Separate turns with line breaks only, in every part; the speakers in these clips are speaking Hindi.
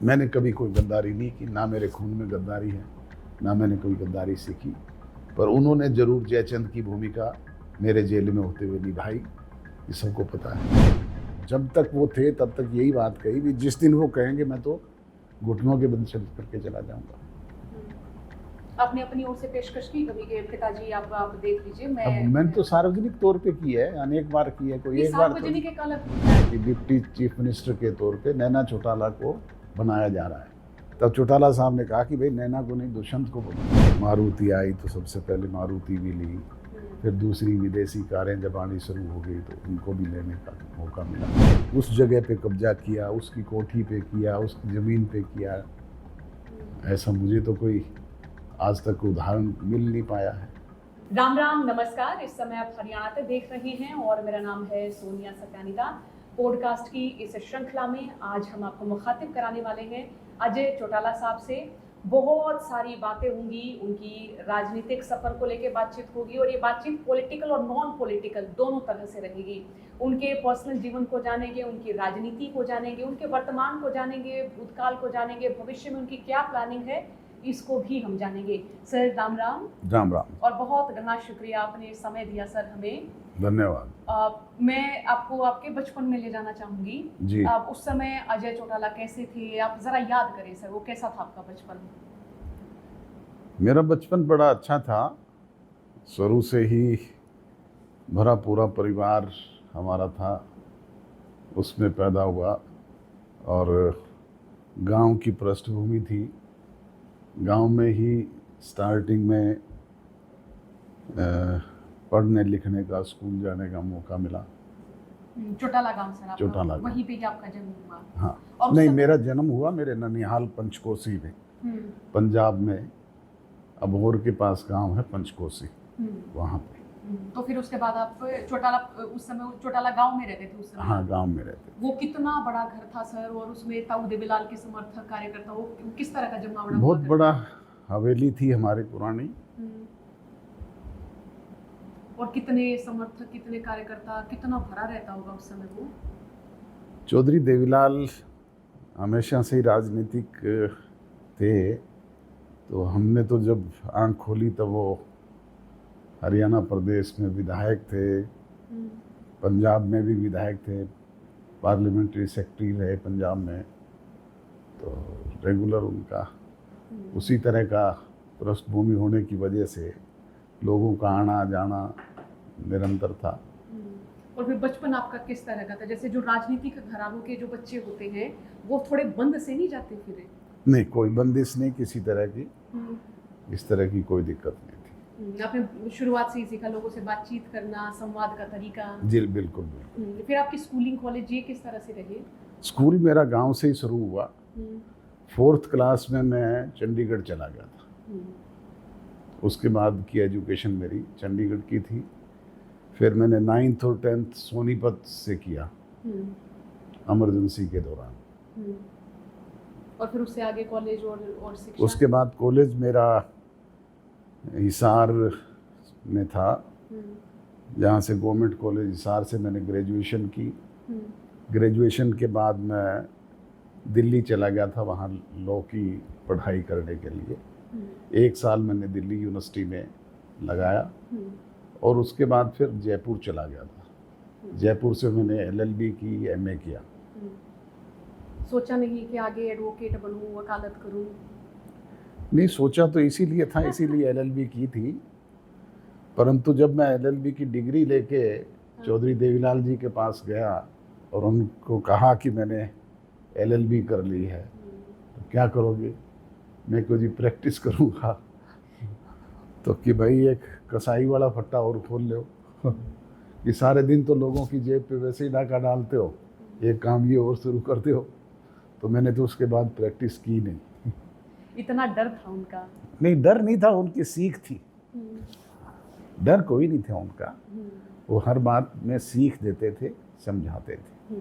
मैंने कभी कोई गद्दारी नहीं की, ना मेरे खून में गद्दारी है, ना मैंने कोई गद्दारी सीखी। पर उन्होंने जरूर जयचंद की भूमिका मेरे जेल में होते हुए निभाई, ये सबको पता है। जब तक वो थे तब तक यही बात कही भी जिस दिन वो कहेंगे मैं तो घुटनों के बल चल करके चला जाऊंगा।
आपने अपनी ओर से पेशकश की कभी के पिताजी आप देख लीजिए
अब मैंने तो सार्वजनिक तौर पे की है, अनेक बार की है, कोई एक बार
सार्वजनिक एक अलग
कि डिप्टी चीफ मिनिस्टर के तौर पे नैना चौटाला को बनाया जा रहा है। तब चौटाला साहब ने कहा कि भाई नैना को नहीं दुष्यंत को बनाओ। मारुति आई तो सबसे पहले मारुति भी ली, फिर दूसरी विदेशी कारें जब आनी शुरू हो गई तो उनको भी लेने का मौका मिला। उस जगह पे कब्जा किया, उसकी कोठी पे किया, उसकी ज़मीन पे किया, ऐसा मुझे तो कोई आज तक उदाहरण मिल नहीं पाया है।
राम राम नमस्कार। इस समय आप हरियाणा तक देख रहे हैं और मेरा नाम है सोनिया सत्यानिता। पॉडकास्ट की इस श्रृंखला में आज हम आपको मुखातिब कराने वाले हैं अजय चौटाला साहब से। बहुत सारी बातें होंगी, उनकी राजनीतिक सफर को लेकर बातचीत होगी और ये बातचीत पॉलिटिकल और नॉन पॉलिटिकल दोनों तरह से रहेगी। उनके पर्सनल जीवन को जानेंगे, उनकी राजनीति को जानेंगे, उनके वर्तमान को जानेंगे, भूतकाल को जानेंगे, भविष्य में उनकी क्या प्लानिंग है इसको भी हम जानेंगे। सर राम राम।
राम राम
और बहुत घना शुक्रिया, आपने समय दिया सर हमें।
धन्यवाद।
मैं आपको आपके बचपन में ले जाना चाहूंगी
जी।
आप उस समय अजय चौटाला कैसे थे, आप जरा याद करें सर, वो कैसा था आपका बचपन?
मेरा बचपन बड़ा अच्छा था। शुरू से ही भरा पूरा परिवार हमारा था, उसमें पैदा हुआ और गांव की पृष्ठभूमि थी। गांव में ही स्टार्टिंग में पढ़ने लिखने का, स्कूल जाने का मौका मिला।
चौटाला गांव सर,
चौटाला
वहीं पे ही आपका जन्म हुआ?
हाँ।
और
नहीं, मेरा जन्म हुआ मेरे ननिहाल पंचकोसी में, पंजाब में। अबोहर के पास गांव है पंचकोसी, वहाँ पे।
तो फिर उसके बाद आप चौटाला, उस समय चौटाला गांव में रहते थे उस समय?
हाँ, गांव में रहते।
वो कितना बड़ा घर था सर, और उसमें ताऊ देवीलाल के समर्थक कार्यकर्ता, वो किस तरह का जमावड़ा?
बहुत बड़ा हवेली थी हमारी पुरानी।
और कितने समर्थक, कितने कार्यकर्ता, कितना भरा रहता होगा उस समय वो?
चौधरी देवीलाल हमेशा से ही राजनीतिक थे, तो हमने तो जब आंख खोली तब वो हरियाणा प्रदेश में विधायक थे, पंजाब में भी विधायक थे, पार्लियामेंट्री सेक्रेटरी रहे पंजाब में। तो रेगुलर उनका उसी तरह का पृष्ठभूमि होने की वजह से लोगों का आना जाना निरंतर था।
और फिर बचपन आपका किस तरह का था? जैसे जो राजनीतिक घरानों के जो बच्चे होते हैं वो थोड़े बंद से नहीं जाते फिरे?
नहीं, कोई बंदिश नहीं किसी तरह की, इस तरह की कोई दिक्कत नहीं थी।
आपने शुरुआत से ही सीखा, लोगों से बातचीत करना, संवाद का तरीका?
जी बिल्कुल बिल्कुल।
फिर आपकी स्कूलिंग, कॉलेज ये किस तरह से रहे?
स्कूल मेरा गांव से ही शुरू हुआ। 4th क्लास में मैं चंडीगढ़ चला गया था। उसके बाद की एजुकेशन मेरी चंडीगढ़ की थी। फिर मैंने 9th और 10th सोनीपत से किया, इमरजेंसी के दौरान।
और फिर उससे आगे कॉलेज और शिक्षा?
उसके बाद कॉलेज मेरा हिसार में था, जहाँ से गवर्नमेंट कॉलेज हिसार से मैंने ग्रेजुएशन की। ग्रेजुएशन के बाद मैं दिल्ली चला गया था, वहाँ लॉ की पढ़ाई करने के लिए। 1 साल मैंने दिल्ली यूनिवर्सिटी में लगाया और उसके बाद फिर जयपुर चला गया था। जयपुर से मैंने LLB की, MA किया।
सोचा नहीं कि आगे एडवोकेट बनूं, वकालत करूं?
नहीं, सोचा तो इसीलिए था, इसीलिए LLB की थी। परंतु जब मैं LLB की डिग्री लेके चौधरी देवीलाल जी के पास गया और उनको कहा कि मैंने LLB कर ली है, तो क्या करोगे? मैं को जी प्रैक्टिस करूँगा। तो कि भाई एक कसाई वाला फट्टा और खोल लो कि सारे दिन तो लोगों की जेब पे वैसे ही डाका डालते हो, एक काम ये और शुरू करते हो। तो मैंने तो उसके बाद प्रैक्टिस की नहीं।
इतना डर था उनका? नहीं,
डर नहीं था, उनकी सीख थी। डर कोई नहीं था उनका, वो हर बात में सीख देते थे, समझाते थे।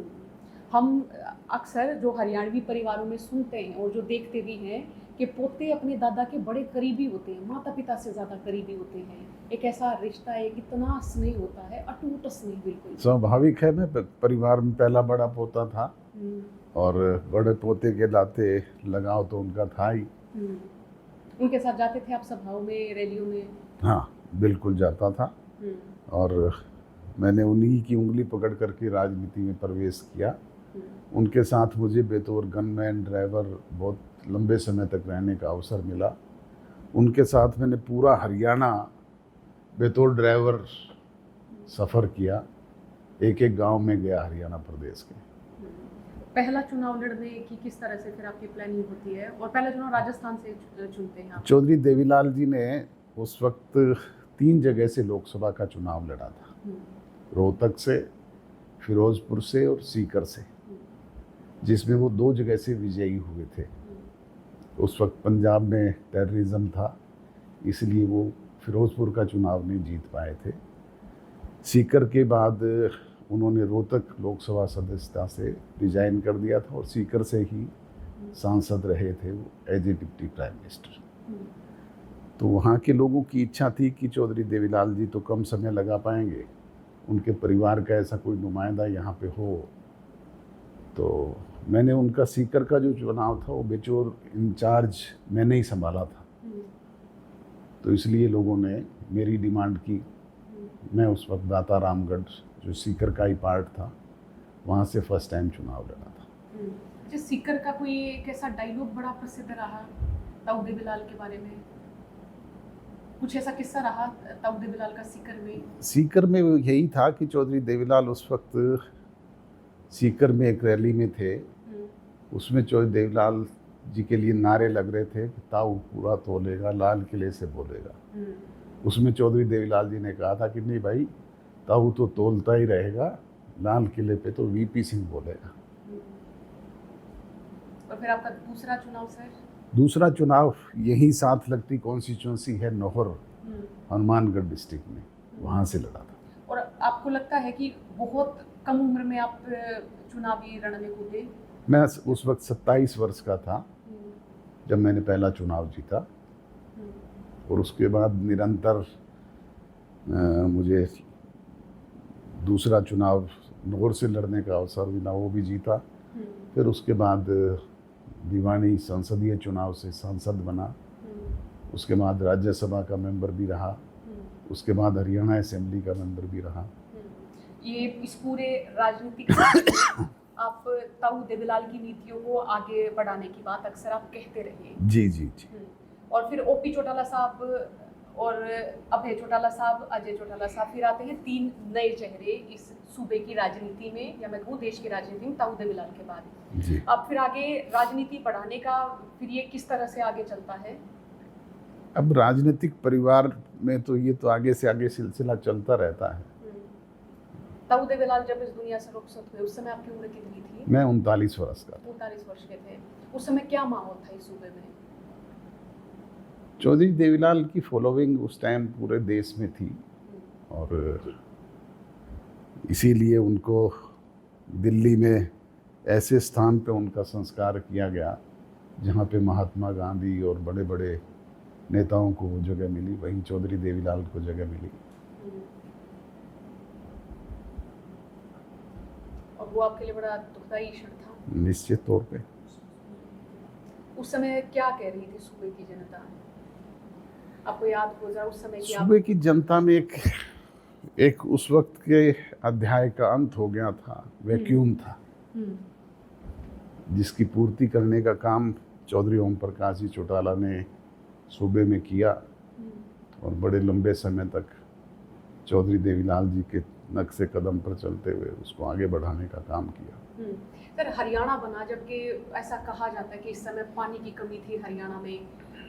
हम अक्सर जो हरियाणवी परिवारों में सुनते हैं और जो देखते भी हैं कि पोते अपने दादा के बड़े करीबी होते हैं, माता पिता से ज़्यादा करीबी होते हैं। एक ऐसा रिश्ता, एक इतना स्नेह होता है, अटूट स्नेह बिल्कुल।
स्वाभाविक है, मैं परिवार में पहला बड़ा पोता था और बड़े पोते के नाते लगाव तो उनका था ही।
उनके साथ जाते थे आप सभाओं में, रैलियों में?
हाँ, बिल्कुल जाता था। और मैंने उन्हीं की उंगली पकड़ करके राजनीति में प्रवेश किया। उनके साथ मुझे बेतौर गनमैन ड्राइवर बहुत लंबे समय तक रहने का अवसर मिला। उनके साथ मैंने पूरा हरियाणा बेतौर ड्राइवर सफ़र किया। एक एक गांव में गया हरियाणा प्रदेश के।
पहला चुनाव लड़ने की किस तरह से फिर आपकी प्लानिंग होती है, और पहला चुनाव राजस्थान से चुनते हैं आप?
चौधरी देवीलाल जी ने उस वक्त 3 जगह से लोकसभा का चुनाव लड़ा था, रोहतक से, फिरोजपुर से और सीकर से, जिसमें वो 2 जगह से विजयी हुए थे। उस वक्त पंजाब में टेररिज्म था, इसलिए वो फिरोजपुर का चुनाव नहीं जीत पाए थे। सीकर के बाद उन्होंने रोहतक लोकसभा सदस्यता से रिजाइन कर दिया था और सीकर से ही सांसद रहे थे वो as a deputy prime minister. तो वहाँ के लोगों की इच्छा थी कि चौधरी देवीलाल जी तो कम समय लगा पाएंगे, उनके परिवार का ऐसा कोई नुमाइंदा यहाँ पे हो। तो मैंने उनका सीकर का जो चुनाव था वो बेचौर इंचार्ज मैंने ही संभाला था। तो इसलिए लोगों ने मेरी डिमांड की। मैं उस वक्त दाता रामगढ़, जो सीकर का ही पार्ट था, वहाँ से फर्स्ट टाइम चुनाव लड़ा था।
अच्छा, सीकर का कोई एक ऐसा डायलॉग बड़ा प्रसिद्ध रहा ताऊ देवीलाल के बारे में? कुछ ऐसा किस्सा रहा ताऊ देवीलाल का सीकर में?
सीकर में यही था कि चौधरी देवीलाल उस वक्त सीकर में एक रैली में थे। उसमें चौधरी देवीलाल जी के लिए नारे लग रहे थे कि ताऊ पूरा तोलेगा, लाल किले से बोलेगा। उसमें चौधरी देवीलाल जी ने कहा था कि नहीं भाई, ताऊ तो तोलता ही रहेगा, लाल किले पे तो वीपी सिंह बोलेगा।
और फिर आपका दूसरा चुनाव सर? दूसरा
चुनाव यही साथ लगती कॉन्स्टिट्यूंसी है नौहर, हनुमानगढ़ डिस्ट्रिक्ट में, वहाँ से लड़ा था।
और आपको लगता है कि बहुत कम उम्र में आप चुनावी रण में कूदे?
मैं उस वक्त 27 वर्ष का था जब मैंने पहला चुनाव जीता, और उसके बाद निरंतर मुझे दूसरा चुनाव नौहर से लड़ने का अवसर मिला, वो भी जीता। फिर उसके बाद भिवानी संसदीय चुनाव से सांसद बना। उसके बाद राज्यसभा का मेंबर भी रहा। उसके बाद हरियाणा असेंबली का मेंबर भी रहा।
ये इस पूरे राजनीतिक आप ताऊ देवीलाल की नीतियों को आगे बढ़ाने की बात अक्सर आप कहते रहे।
जी जी जी।
और फिर ओपी चौटाला साहब और अभय चौटाला साहब, अजय चौटाला साहब फिर आते हैं, 3 नए चेहरे इस सूबे की राजनीति में, या मैं कहूँ देश की राजनीति में, ताऊ देवीलाल के बाद।
जी।
अब फिर आगे राजनीति बढ़ाने का फिर ये किस तरह से आगे चलता है?
अब राजनीतिक परिवार में तो ये तो आगे से आगे सिलसिला चलता रहता है।
ताऊ देवीलाल जब इस दुनिया से रुखसत हुए उस समय आपकी उम्र कितनी थी?
मैं 39 वर्ष का।
39 वर्ष के थे। उस समय क्या माहौल था इस सूबे में?
चौधरी देवीलाल की फॉलोइंग उस टाइम पूरे देश में थी, और इसीलिए उनको दिल्ली में ऐसे स्थान पे उनका संस्कार किया गया जहाँ पे महात्मा गांधी और बड़े बड़े नेताओं को जगह मिली, वहीं चौधरी देवीलाल को जगह मिली।
और वो आपके लिए बड़ा दुखदायी क्षण था?
निश्चित तौर पे।
उस समय क्या कह रही थी सूबे की जनता? आपको याद हो जरा उस समय की?
सूबे की जनता में एक उस वक्त के अध्याय का अंत हो गया था, वैक्यूम था, जिसकी पूर्ति करने का काम चौधरी ओम प्रकाश जी चौटाला ने सूबे में किया, और बड़े लंबे समय तक चौधरी देवीलाल जी के नक्शे कदम पर चलते हुए उसको आगे बढ़ाने का काम किया।
सर, हरियाणा बना जबकि ऐसा कहा जाता है कि इस समय पानी की कमी थी हरियाणा में।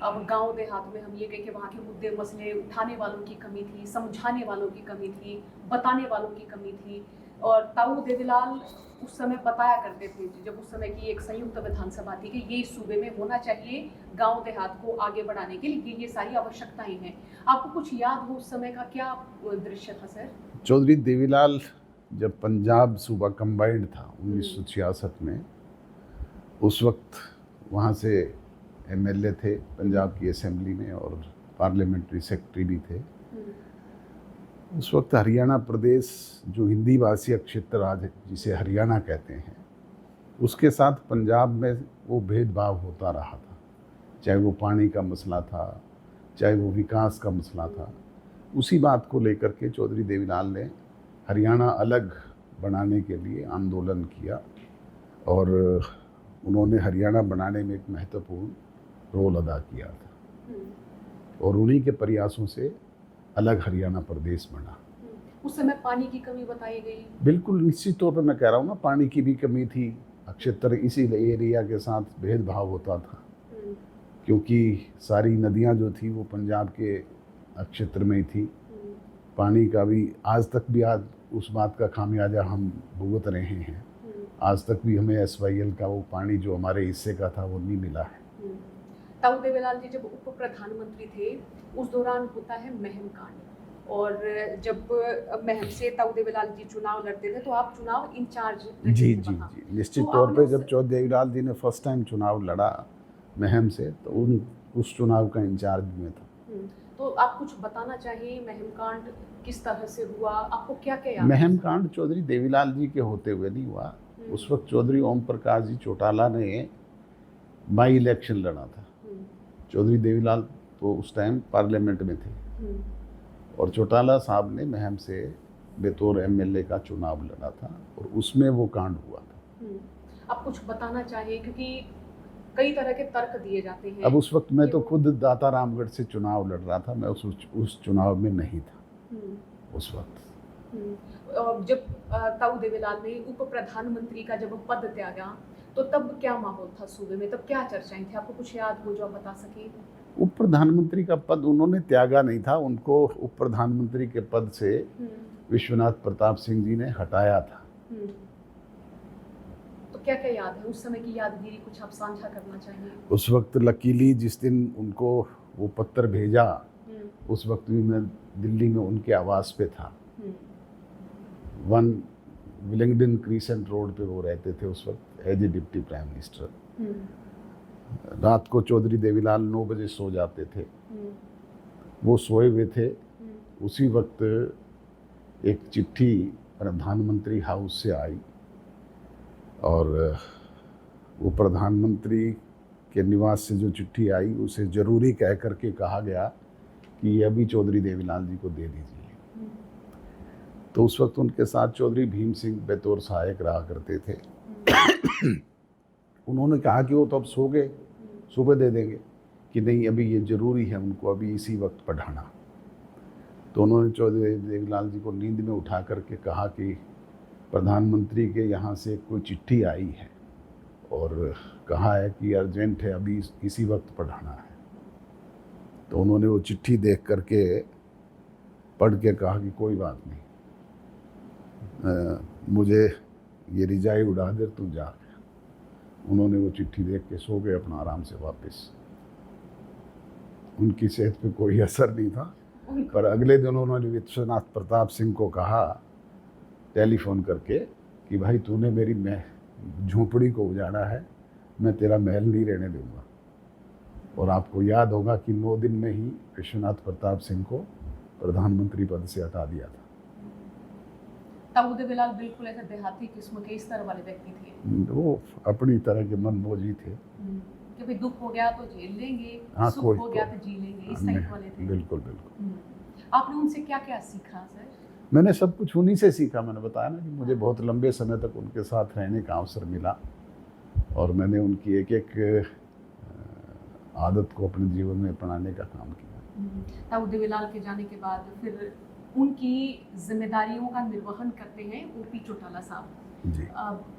अब गांव देहात में हम ये कहें कि वहाँ के मुद्दे मसले उठाने वालों की कमी थी, समझाने वालों की कमी थी, बताने वालों की कमी थी। और ताऊ देवीलाल उस समय बताया करते थे, जब उस समय की एक संयुक्त विधानसभा थी, कि ये इस सूबे में होना चाहिए गांव देहात को आगे बढ़ाने के लिए, ये सारी आवश्यकताएं हैं। आपको कुछ याद हो उस समय का क्या दृश्य था सर?
चौधरी देवीलाल जब पंजाब सूबा कंबाइंड था 1966 में, उस वक्त वहाँ से एमएलए थे पंजाब की असेंबली में, और पार्लियामेंट्री सेक्रेटरी भी थे। उस वक्त हरियाणा प्रदेश, जो हिंदी भाषी क्षेत्र आज जिसे हरियाणा कहते हैं, उसके साथ पंजाब में वो भेदभाव होता रहा था, चाहे वो पानी का मसला था, चाहे वो विकास का मसला था। उसी बात को लेकर के चौधरी देवीलाल ने हरियाणा अलग बनाने के लिए आंदोलन किया और उन्होंने हरियाणा बनाने में एक महत्वपूर्ण रोल अदा किया था और उन्हीं के प्रयासों से अलग हरियाणा प्रदेश बना।
उस समय पानी की कमी बताई गई।
बिल्कुल निश्चित तौर पर मैं कह रहा हूँ ना, पानी की भी कमी थी। अक्षेत्र इसी एरिया के साथ भेदभाव होता था क्योंकि सारी नदियाँ जो थी वो पंजाब के अक्षेत्र में ही थी। पानी का भी आज तक भी आज उस बात का खामियाजा हम भुगत रहे हैं। आज तक भी हमें SYL का वो पानी जो हमारे हिस्से का था वो नहीं मिला है।
ताऊ देवीलाल जी जब उप प्रधानमंत्री थे उस दौरान होता है महम कांड, और जब महम से ताऊ देवीलाल जी चुनाव लड़ते थे तो आप चुनाव इंचार्ज रहे
जी
थे
जी
वहाँ।
जी निश्चित
तो
तौर पे
आपने
जब चौधरी देवीलाल जी ने फर्स्ट टाइम चुनाव लड़ा महम से तो उस चुनाव का इंचार्ज में था।
तो आप कुछ बताना चाहिए महम कांड किस तरह से हुआ, आपको क्या क्या याद है?
महम कांड चौधरी देवीलाल जी के होते हुए नहीं हुआ। उस वक्त चौधरी ओम प्रकाश जी चौटाला ने बाई इलेक्शन लड़ा था। चौधरी देवीलाल तो उस टाइम पार्लियामेंट में थे और चौटाला साहब ने महम से बेतौर MLA का चुनाव लड़ा था और उसमें वो कांड हुआ था।
आप कुछ बताना चाहिए क्योंकि कई तरह के तर्क दिए जाते हैं।
अब उस वक्त मैं तो खुद दाता रामगढ़ से चुनाव लड़ रहा था, मैं उस चुनाव में नहीं था उस वक्त।
और जब ताऊ देवीलाल ने उप प्रधानमंत्री का जब पद त्यागा तो तब क्या माहौल था सूबे में, तब क्या चर्चाएं थी, आपको कुछ याद हो जो आप बता सके?
उप प्रधानमंत्री का पद उन्होंने त्यागा नहीं था, उनको उप प्रधानमंत्री के पद से विश्वनाथ प्रताप सिंह जी ने हटाया था।
तो क्या क्या याद है उस समय की यादगिरी, कुछ आप साझा करना चाहिए?
उस वक्त लकीली जिस दिन उनको वो पत्र भेजा उस वक्त भी मैं दिल्ली में उनके आवास पे था। 1 विलिंगडन क्रीसेंट रोड पे वो रहते थे उस वक्त as a deputy prime minister. रात को चौधरी देवीलाल 9 बजे सो जाते थे, वो सोए हुए थे। उसी वक्त एक चिट्ठी प्रधानमंत्री हाउस से आई और वो प्रधानमंत्री के निवास से जो चिट्ठी आई उसे ज़रूरी कह करके कहा गया कि ये अभी चौधरी देवीलाल जी को दे दीजिए। तो उस वक्त उनके साथ चौधरी भीम सिंह बेतौर सहायक रहा करते थे। उन्होंने कहा कि वो तो अब सो गए, सुबह दे देंगे, कि नहीं अभी ये ज़रूरी है उनको अभी इसी वक्त पढ़ाना। तो उन्होंने चौधरी देवीलाल जी को नींद में उठा करके कहा कि प्रधानमंत्री के यहाँ से कोई चिट्ठी आई है और कहा है कि अर्जेंट है, अभी इसी वक्त पढ़ाना है। तो उन्होंने वो चिट्ठी देख करके पढ़ के कहा कि कोई बात नहीं, मुझे ये रिजाई उड़ा दे, तू जा। उन्होंने वो चिट्ठी देख के सो गए अपना आराम से वापस। उनकी सेहत पे कोई असर नहीं था, पर अगले दिन उन्होंने विश्वनाथ प्रताप सिंह को कहा टेलीफोन करके कि भाई तूने मेरी झोंपड़ी को उजाड़ा है, मैं तेरा महल नहीं रहने दूंगा। और आपको याद होगा कि 9 दिन में ही विश्वनाथ प्रताप सिंह को प्रधानमंत्री पद से हटा दिया था।
ताऊ देवीलाल बिल्कुल ऐसे देहाती किस्म के इस तरह वाले व्यक्ति थे।
वो अपनी तरह के मनमोजी थे
कि भाई दुख हो गया तो झेल लेंगे,
हाँ,
सुख हो गया तो जी लेंगे, इस टाइप वाले थे।
बिल्कुल बिल्कुल।
आपने उनसे क्या क्या सीखा सर?
मैंने सब कुछ उन्हीं से सीखा। मैंने बताया ना कि मुझे बहुत लंबे समय तक उनके साथ रहने का अवसर मिला और मैंने उनकी एक एक आदत को अपने जीवन में अपनाने का काम किया।
ताऊ देवीलाल के जाने के बाद फिर उनकी जिम्मेदारियों का निर्वहन करते हैं OP चौटाला साहब
जी।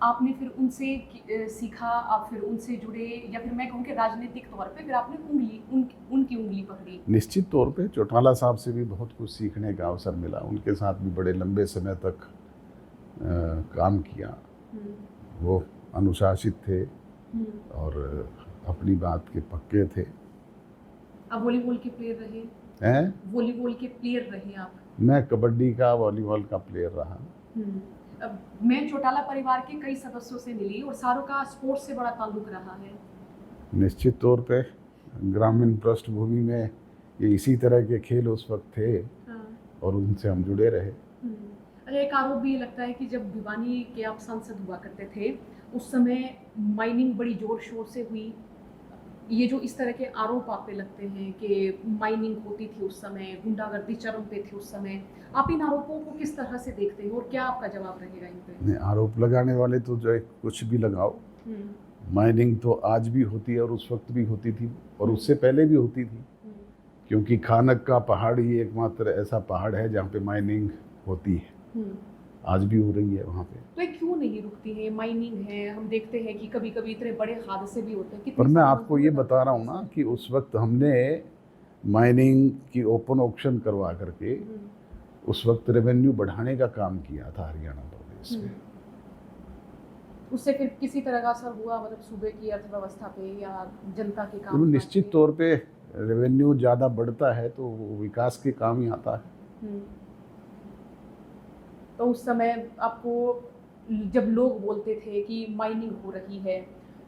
आपने फिर उनसे सीखा, आप फिर उनसे जुड़े, या फिर मैं कहूँ कि राजनीतिक तौर पे फिर आपने उनकी उंगली पकड़ी?
निश्चित तौर पे चौटाला साहब से भी बहुत कुछ सीखने का अवसर मिला। उनके साथ भी बड़े लंबे समय तक काम किया। वो अनुशासित थे और अपनी बात के पक्के थे।
आप वॉलीबॉल के प्लेयर रहे
हैं?
वॉलीबॉल के प्लेयर रहे आप?
मैं कबड्डी का, वॉलीबॉल का प्लेयर रहा।
अब मैं चौटाला परिवार के कई सदस्यों से मिली और सारों का स्पोर्ट्स से बड़ा ताल्लुक रहा है।
निश्चित तौर पे ग्रामीण पृष्ठभूमि में ये इसी तरह के खेल उस वक्त थे और उनसे हम जुड़े रहे।
अरे एक आरोप भी लगता है कि जब भिवानी के आप सांसद हुआ करते थे उस समय माइनिंग बड़ी ज़ोर शोर से हुई। ये जो इस तरह के आरोप आप पे लगते हैं कि माइनिंग होती थी उस समय, गुंडागर्दी चरम पे थी उस समय, आप इन आरोपों को किस तरह से देखते हैं और क्या आपका जवाब रहेगा इन पे?
नहीं, आरोप लगाने वाले तो जो है कुछ भी लगाओ, माइनिंग तो आज भी होती है और उस वक्त भी होती थी और उससे पहले भी होती थी, क्योंकि खानक का पहाड़ ही एकमात्र ऐसा पहाड़ है जहाँ पे माइनिंग होती है, आज भी हो रही है वहाँ पे।
तो ये क्यों नहीं रुकती है? माइनिंग है, हम देखते हैं कि कभी कभी इतने बड़े हादसे भी होते हैं।
पर
कितनी
मैं
सारी
आपको ये
मजदूरी
बता रहा हूँ ना कि उस वक्त हमने माइनिंग की ओपन ऑक्शन करवा करके उस वक्त रेवेन्यू बढ़ाने का काम किया था हरियाणा प्रदेश में।
उससे फिर किसी तरह का असर हुआ, मतलब सूबे की अर्थव्यवस्था पे या जनता के
तो
काम
निश्चित तौर पे रेवेन्यू ज़्यादा बढ़ता है तो वो विकास के काम ही आता है।
तो उस समय आपको जब लोग बोलते थे कि माइनिंग हो रही है,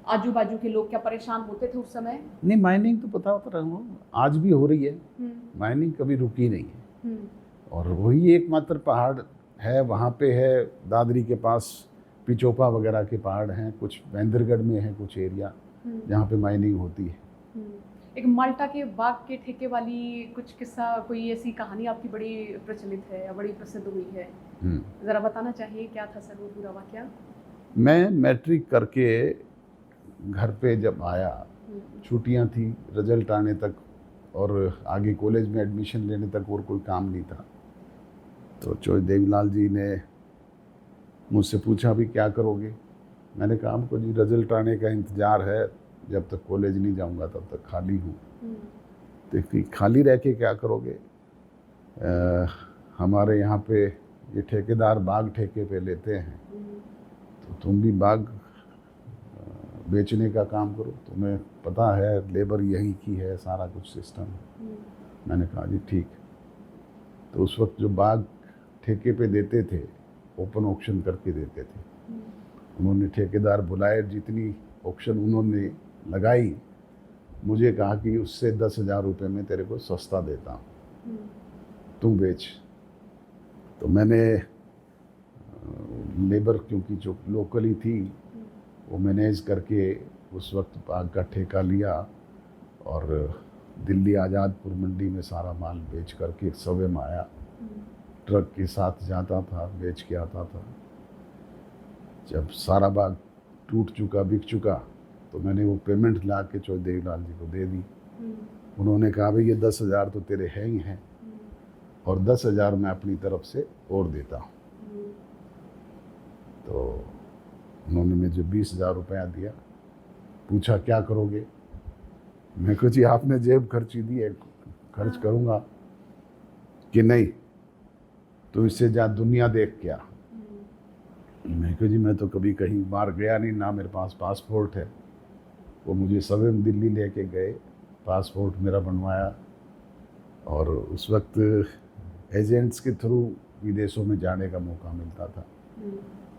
आजू बाजू के लोग क्या परेशान होते थे उस समय?
नहीं, माइनिंग तो पता होता रहा हूँ, आज भी हो रही है, माइनिंग कभी रुकी नहीं है। और वही एकमात्र पहाड़ है, वहाँ पे है दादरी के पास पिचोपा वगैरह के पहाड़ हैं, कुछ महेंद्रगढ़ में है कुछ एरिया जहाँ पे माइनिंग होती है।
एक माल्टा के बाग के ठेके वाली कुछ किस्सा, कोई ऐसी कहानी आपकी बड़ी प्रचलित है या बड़ी प्रसिद्ध हुई है, ज़रा बताना चाहिए, क्या था सर वो पूरा वाकया?
मैं मैट्रिक करके घर पे जब आया, छुट्टियां थी रिजल्ट आने तक और आगे कॉलेज में एडमिशन लेने तक और कोई काम नहीं था, तो चौधरी देवीलाल जी ने मुझसे पूछा भी क्या करोगे। मैंने कहा हमको जी रिजल्ट आने का इंतज़ार है, जब तक कॉलेज नहीं जाऊंगा तब तक खाली हूँ। तो खाली रह के क्या करोगे, हमारे यहाँ पे ये ठेकेदार बाग ठेके पे लेते हैं, तो तुम भी बाग बेचने का काम करो, तुम्हें पता है लेबर यही की है, सारा कुछ सिस्टम है। मैंने कहा जी ठीक। तो उस वक्त जो बाग ठेके पे देते थे, ओपन ऑक्शन करके देते थे, उन्होंने ठेकेदार बुलाए, जितनी ऑक्शन उन्होंने लगाई, मुझे कहा कि उससे 10,000 रुपये में तेरे को सस्ता देता हूँ, तू बेच। तो मैंने लेबर, क्योंकि जो लोकली थी, वो मैनेज करके उस वक्त बाग का ठेका लिया और दिल्ली आज़ादपुर मंडी में सारा माल बेच करके सवे में आया, ट्रक के साथ जाता था, बेच के आता था। जब सारा बाग टूट चुका, बिक चुका, तो मैंने वो पेमेंट ला के चौधरी देवीलाल जी को दे दी। उन्होंने कहा भाई ये 10,000 तो तेरे हैं ही हैं, और 10,000 मैं अपनी तरफ से और देता हूँ। तो उन्होंने मुझे 20,000 रुपया दिया। पूछा क्या करोगे, मैं कहा जी आपने जेब खर्ची दी है, खर्च करूँगा कि नहीं, तो इससे जा दुनिया देख क्या। मैं कहा जी मैं तो कभी कहीं बाहर गया नहीं, ना मेरे पास पासपोर्ट है। वो मुझे सवेरे दिल्ली लेके गए, पासपोर्ट मेरा बनवाया, और उस वक्त एजेंट्स के थ्रू विदेशों में जाने का मौका मिलता था।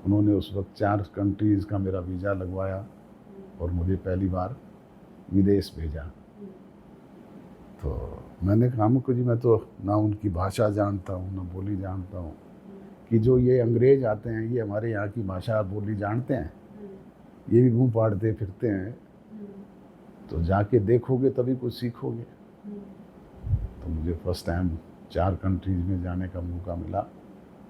उन्होंने उस वक्त 4 कंट्रीज़ का मेरा वीज़ा लगवाया और मुझे पहली बार विदेश भेजा। तो मैंने कहा मुझको जी मैं तो ना उनकी भाषा जानता हूँ, ना बोली जानता हूँ, कि जो ये अंग्रेज़ आते हैं ये हमारे यहाँ की भाषा बोली जानते हैं, ये भी मुँह फाड़ते फिरते हैं, तो जाके देखोगे तभी कुछ सीखोगे। तो मुझे फर्स्ट टाइम 4 कंट्रीज़ में जाने का मौका मिला।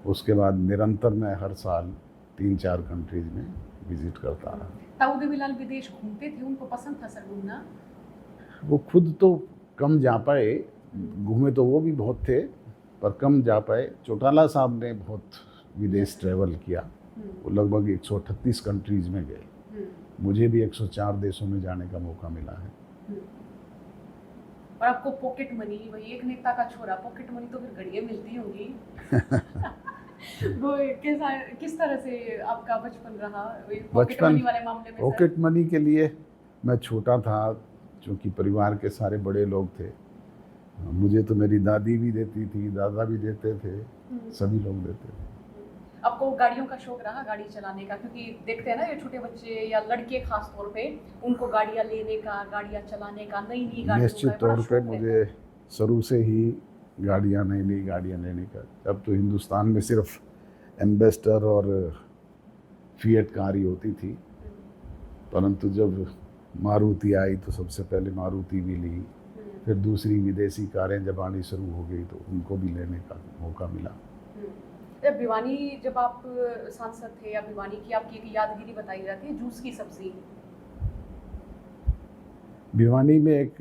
उसके बाद निरंतर मैं हर साल 3-4 कंट्रीज़ में विज़िट करता रहा।
ताऊ देवीलाल विदेश घूमते थे, उनको पसंद था सर घूमना? वो
खुद तो कम जा पाए, घूमे तो वो भी बहुत थे, पर कम जा पाए। चौटाला साहब ने बहुत विदेश ट्रैवल किया, वो लगभग 138 कंट्रीज़ में गए। मुझे भी 104 देशों में जाने का मौका मिला है।
और आपको पॉकेट मनी, वही एक नेता का छोरा, पॉकेट मनी तो फिर घड़ियाँ मिलती होंगी। वो किस तरह से आपका बचपन रहा पॉकेट मनी वाले मामले में?
पॉकेट मनी के लिए मैं छोटा था, क्योंकि परिवार के सारे बड़े लोग थे। मुझे तो मेरी दादी भी देती थी, दादा भी देते थे, सभी लोग देते थे।
आपको गाड़ियों का शौक रहा, गाड़ी चलाने का? क्योंकि देखते हैं ना ये छोटे बच्चे या लड़के खास तौर पे, उनको गाड़ियाँ लेने का, गाड़ियाँ चलाने का, नई नई गाड़ियों
निश्चित तौर पे मुझे शुरू से ही गाड़ियाँ, नई नई गाड़ियाँ लेने का। अब तो हिंदुस्तान में सिर्फ एम्बेसडर और फिएट कार ही होती थी, परंतु जब मारुति आई तो सबसे पहले मारुति भी ली, फिर दूसरी विदेशी कारें जब आनी शुरू हो गई तो उनको भी लेने का मौका मिला।
जब भिवानी, जब आप सांसद थे या भिवानी की आपकी एक यादगिरी बताई जाती है, जूस की सब्जी।
भिवानी में एक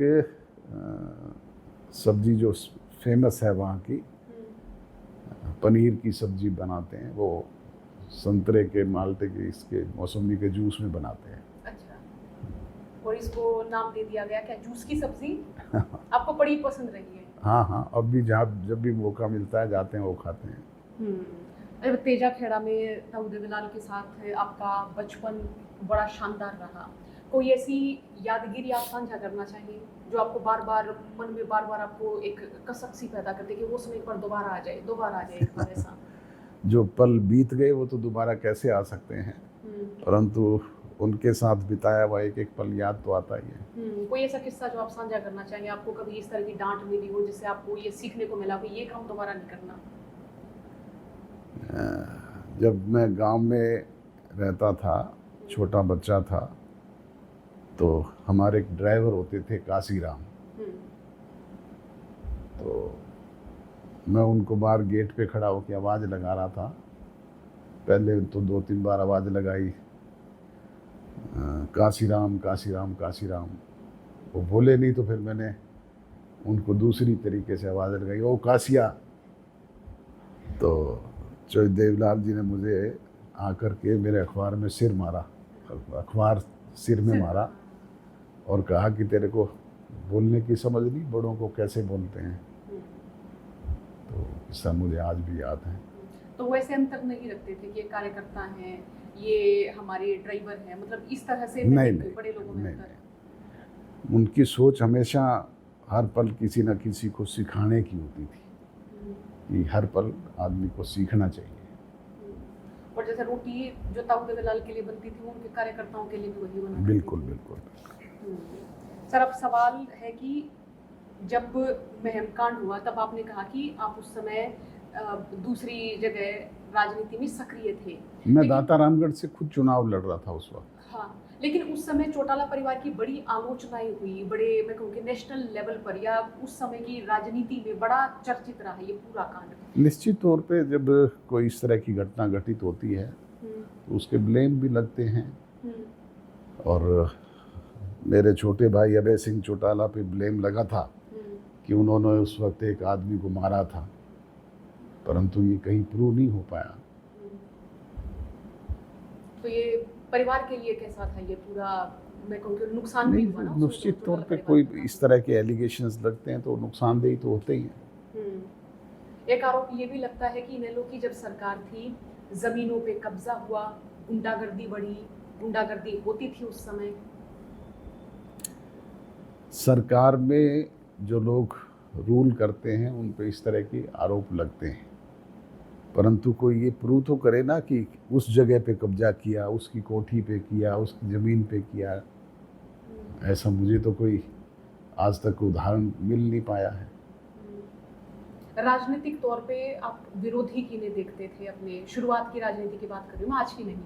सब्जी जो फेमस है वहाँ की, पनीर की सब्जी बनाते हैं, वो संतरे के, माल्टे के, इसके मौसमी के जूस में बनाते हैं।
अच्छा, और इसको नाम दे दिया गया क्या, जूस की सब्जी? आपको बड़ी पसंद रही है?
हाँ हाँ, अब भी जब भी मौका मिलता है जाते हैं, वो खाते हैं।
जब तेजा खेड़ा में दाऊद दलाल के साथ आपका बचपन बड़ा शानदार रहा, कोई ऐसी यादगिरी आप साझा करना चाहिए जो आपको बार बार मन में बार बार आपको एक कसक सी पैदा करते कि वो समय एक बार दोबारा आ जाए, दोबारा आ जाए एक बार ऐसा?
जो पल बीत गए वो तो दोबारा कैसे आ सकते हैं, परंतु उनके साथ बिताया हुआ एक एक पल याद तो आता ही है।
कोई ऐसा किस्सा जो आप साझा करना चाहेंगे, आपको कभी इस तरह की डांट मिली हो जिससे आपको ये सीखने को मिला कि ये काम दोबारा नहीं करना?
जब मैं गांव में रहता था, छोटा बच्चा था, तो हमारे एक ड्राइवर होते थे काशीराम, तो मैं उनको बाहर गेट पे खड़ा होकर आवाज़ लगा रहा था। पहले तो 2-3 बार आवाज़ लगाई, काशीराम काशीराम काशीराम, वो बोले नहीं, तो फिर मैंने उनको दूसरी तरीके से आवाज़ लगाई, ओ काशिया। तो चौधरी देवीलाल जी ने मुझे आकर के मेरे अखबार में सिर मारा, अखबार सिर में मारा, और कहा कि तेरे को बोलने की समझ नहीं, बड़ों को कैसे बोलते हैं। तो इसका मुझे आज भी याद है।
तो वैसे अंतर नहीं रखते थे कि ये कार्यकर्ता हैं, ये हमारे ड्राइवर हैं, मतलब इस तरह से
नहीं,
बड़े लोगों में अंतर है?
उनकी सोच हमेशा हर पल किसी न किसी को सिखाने की होती थी, कि हर पल आदमी को सीखना चाहिए।
और जैसे रोटी जो दाऊद दलाल के लिए बनती थी, वो उनके कार्यकर्ताओं के लिए भी वही बनाती थी?
बिल्कुल बिल्कुल।
सर, अब सवाल है कि जब महमकांड हुआ तब आपने कहा कि आप उस समय दूसरी जगह राजनीति में सक्रिय थे।
मैं दाता रामगढ़ से खुद चुनाव लड़ रहा था उस वक्त।
हाँ, लेकिन उस समय चौटाला परिवार की बड़ी आलोचनाएं हुई, बड़े, मैं कहूँ कि नेशनल लेवल पर या उस समय की राजनीति में बड़ा चर्चित रहा ये पूरा कांड।
निश्चित तौर पे जब कोई इस तरह की घटना घटित होती है तो उसके ब्लेम भी लगते हैं, और मेरे छोटे भाई अभय सिंह चौटाला पे ब्लेम लगा था कि उन्होंने उस वक्त एक आदमी को मारा था, परंतु ये कहीं प्रूव नहीं हो पाया।
तो ये परिवार के लिए कैसा था ये पूरा, मैं कहूँ कि नुकसान भी हुआ ना?
निश्चित तौर पे कोई इस तरह के एलिगेशंस लगते हैं तो नुकसानदेही तो होते ही हैं।
एक आरोप ये भी लगता है कि इनेलो की जब सरकार थी, जमीनों पे कब्जा हुआ, गुंडागर्दी बढ़ी, गुंडागर्दी होती थी उस समय।
सरकार में जो लोग रूल करते हैं उन पे इस तरह के आरोप लगते हैं, परंतु कोई ये प्रूव तो करे ना कि उस जगह पे कब्जा किया, उसकी कोठी पे किया, उसकी ज़मीन पे किया। ऐसा मुझे तो कोई आज तक उदाहरण मिल नहीं पाया है।
राजनीतिक तौर पे आप विरोधी किन्हें देखते थे? अपने शुरुआत की राजनीति की बात कर रही हूँ, आज की नहीं।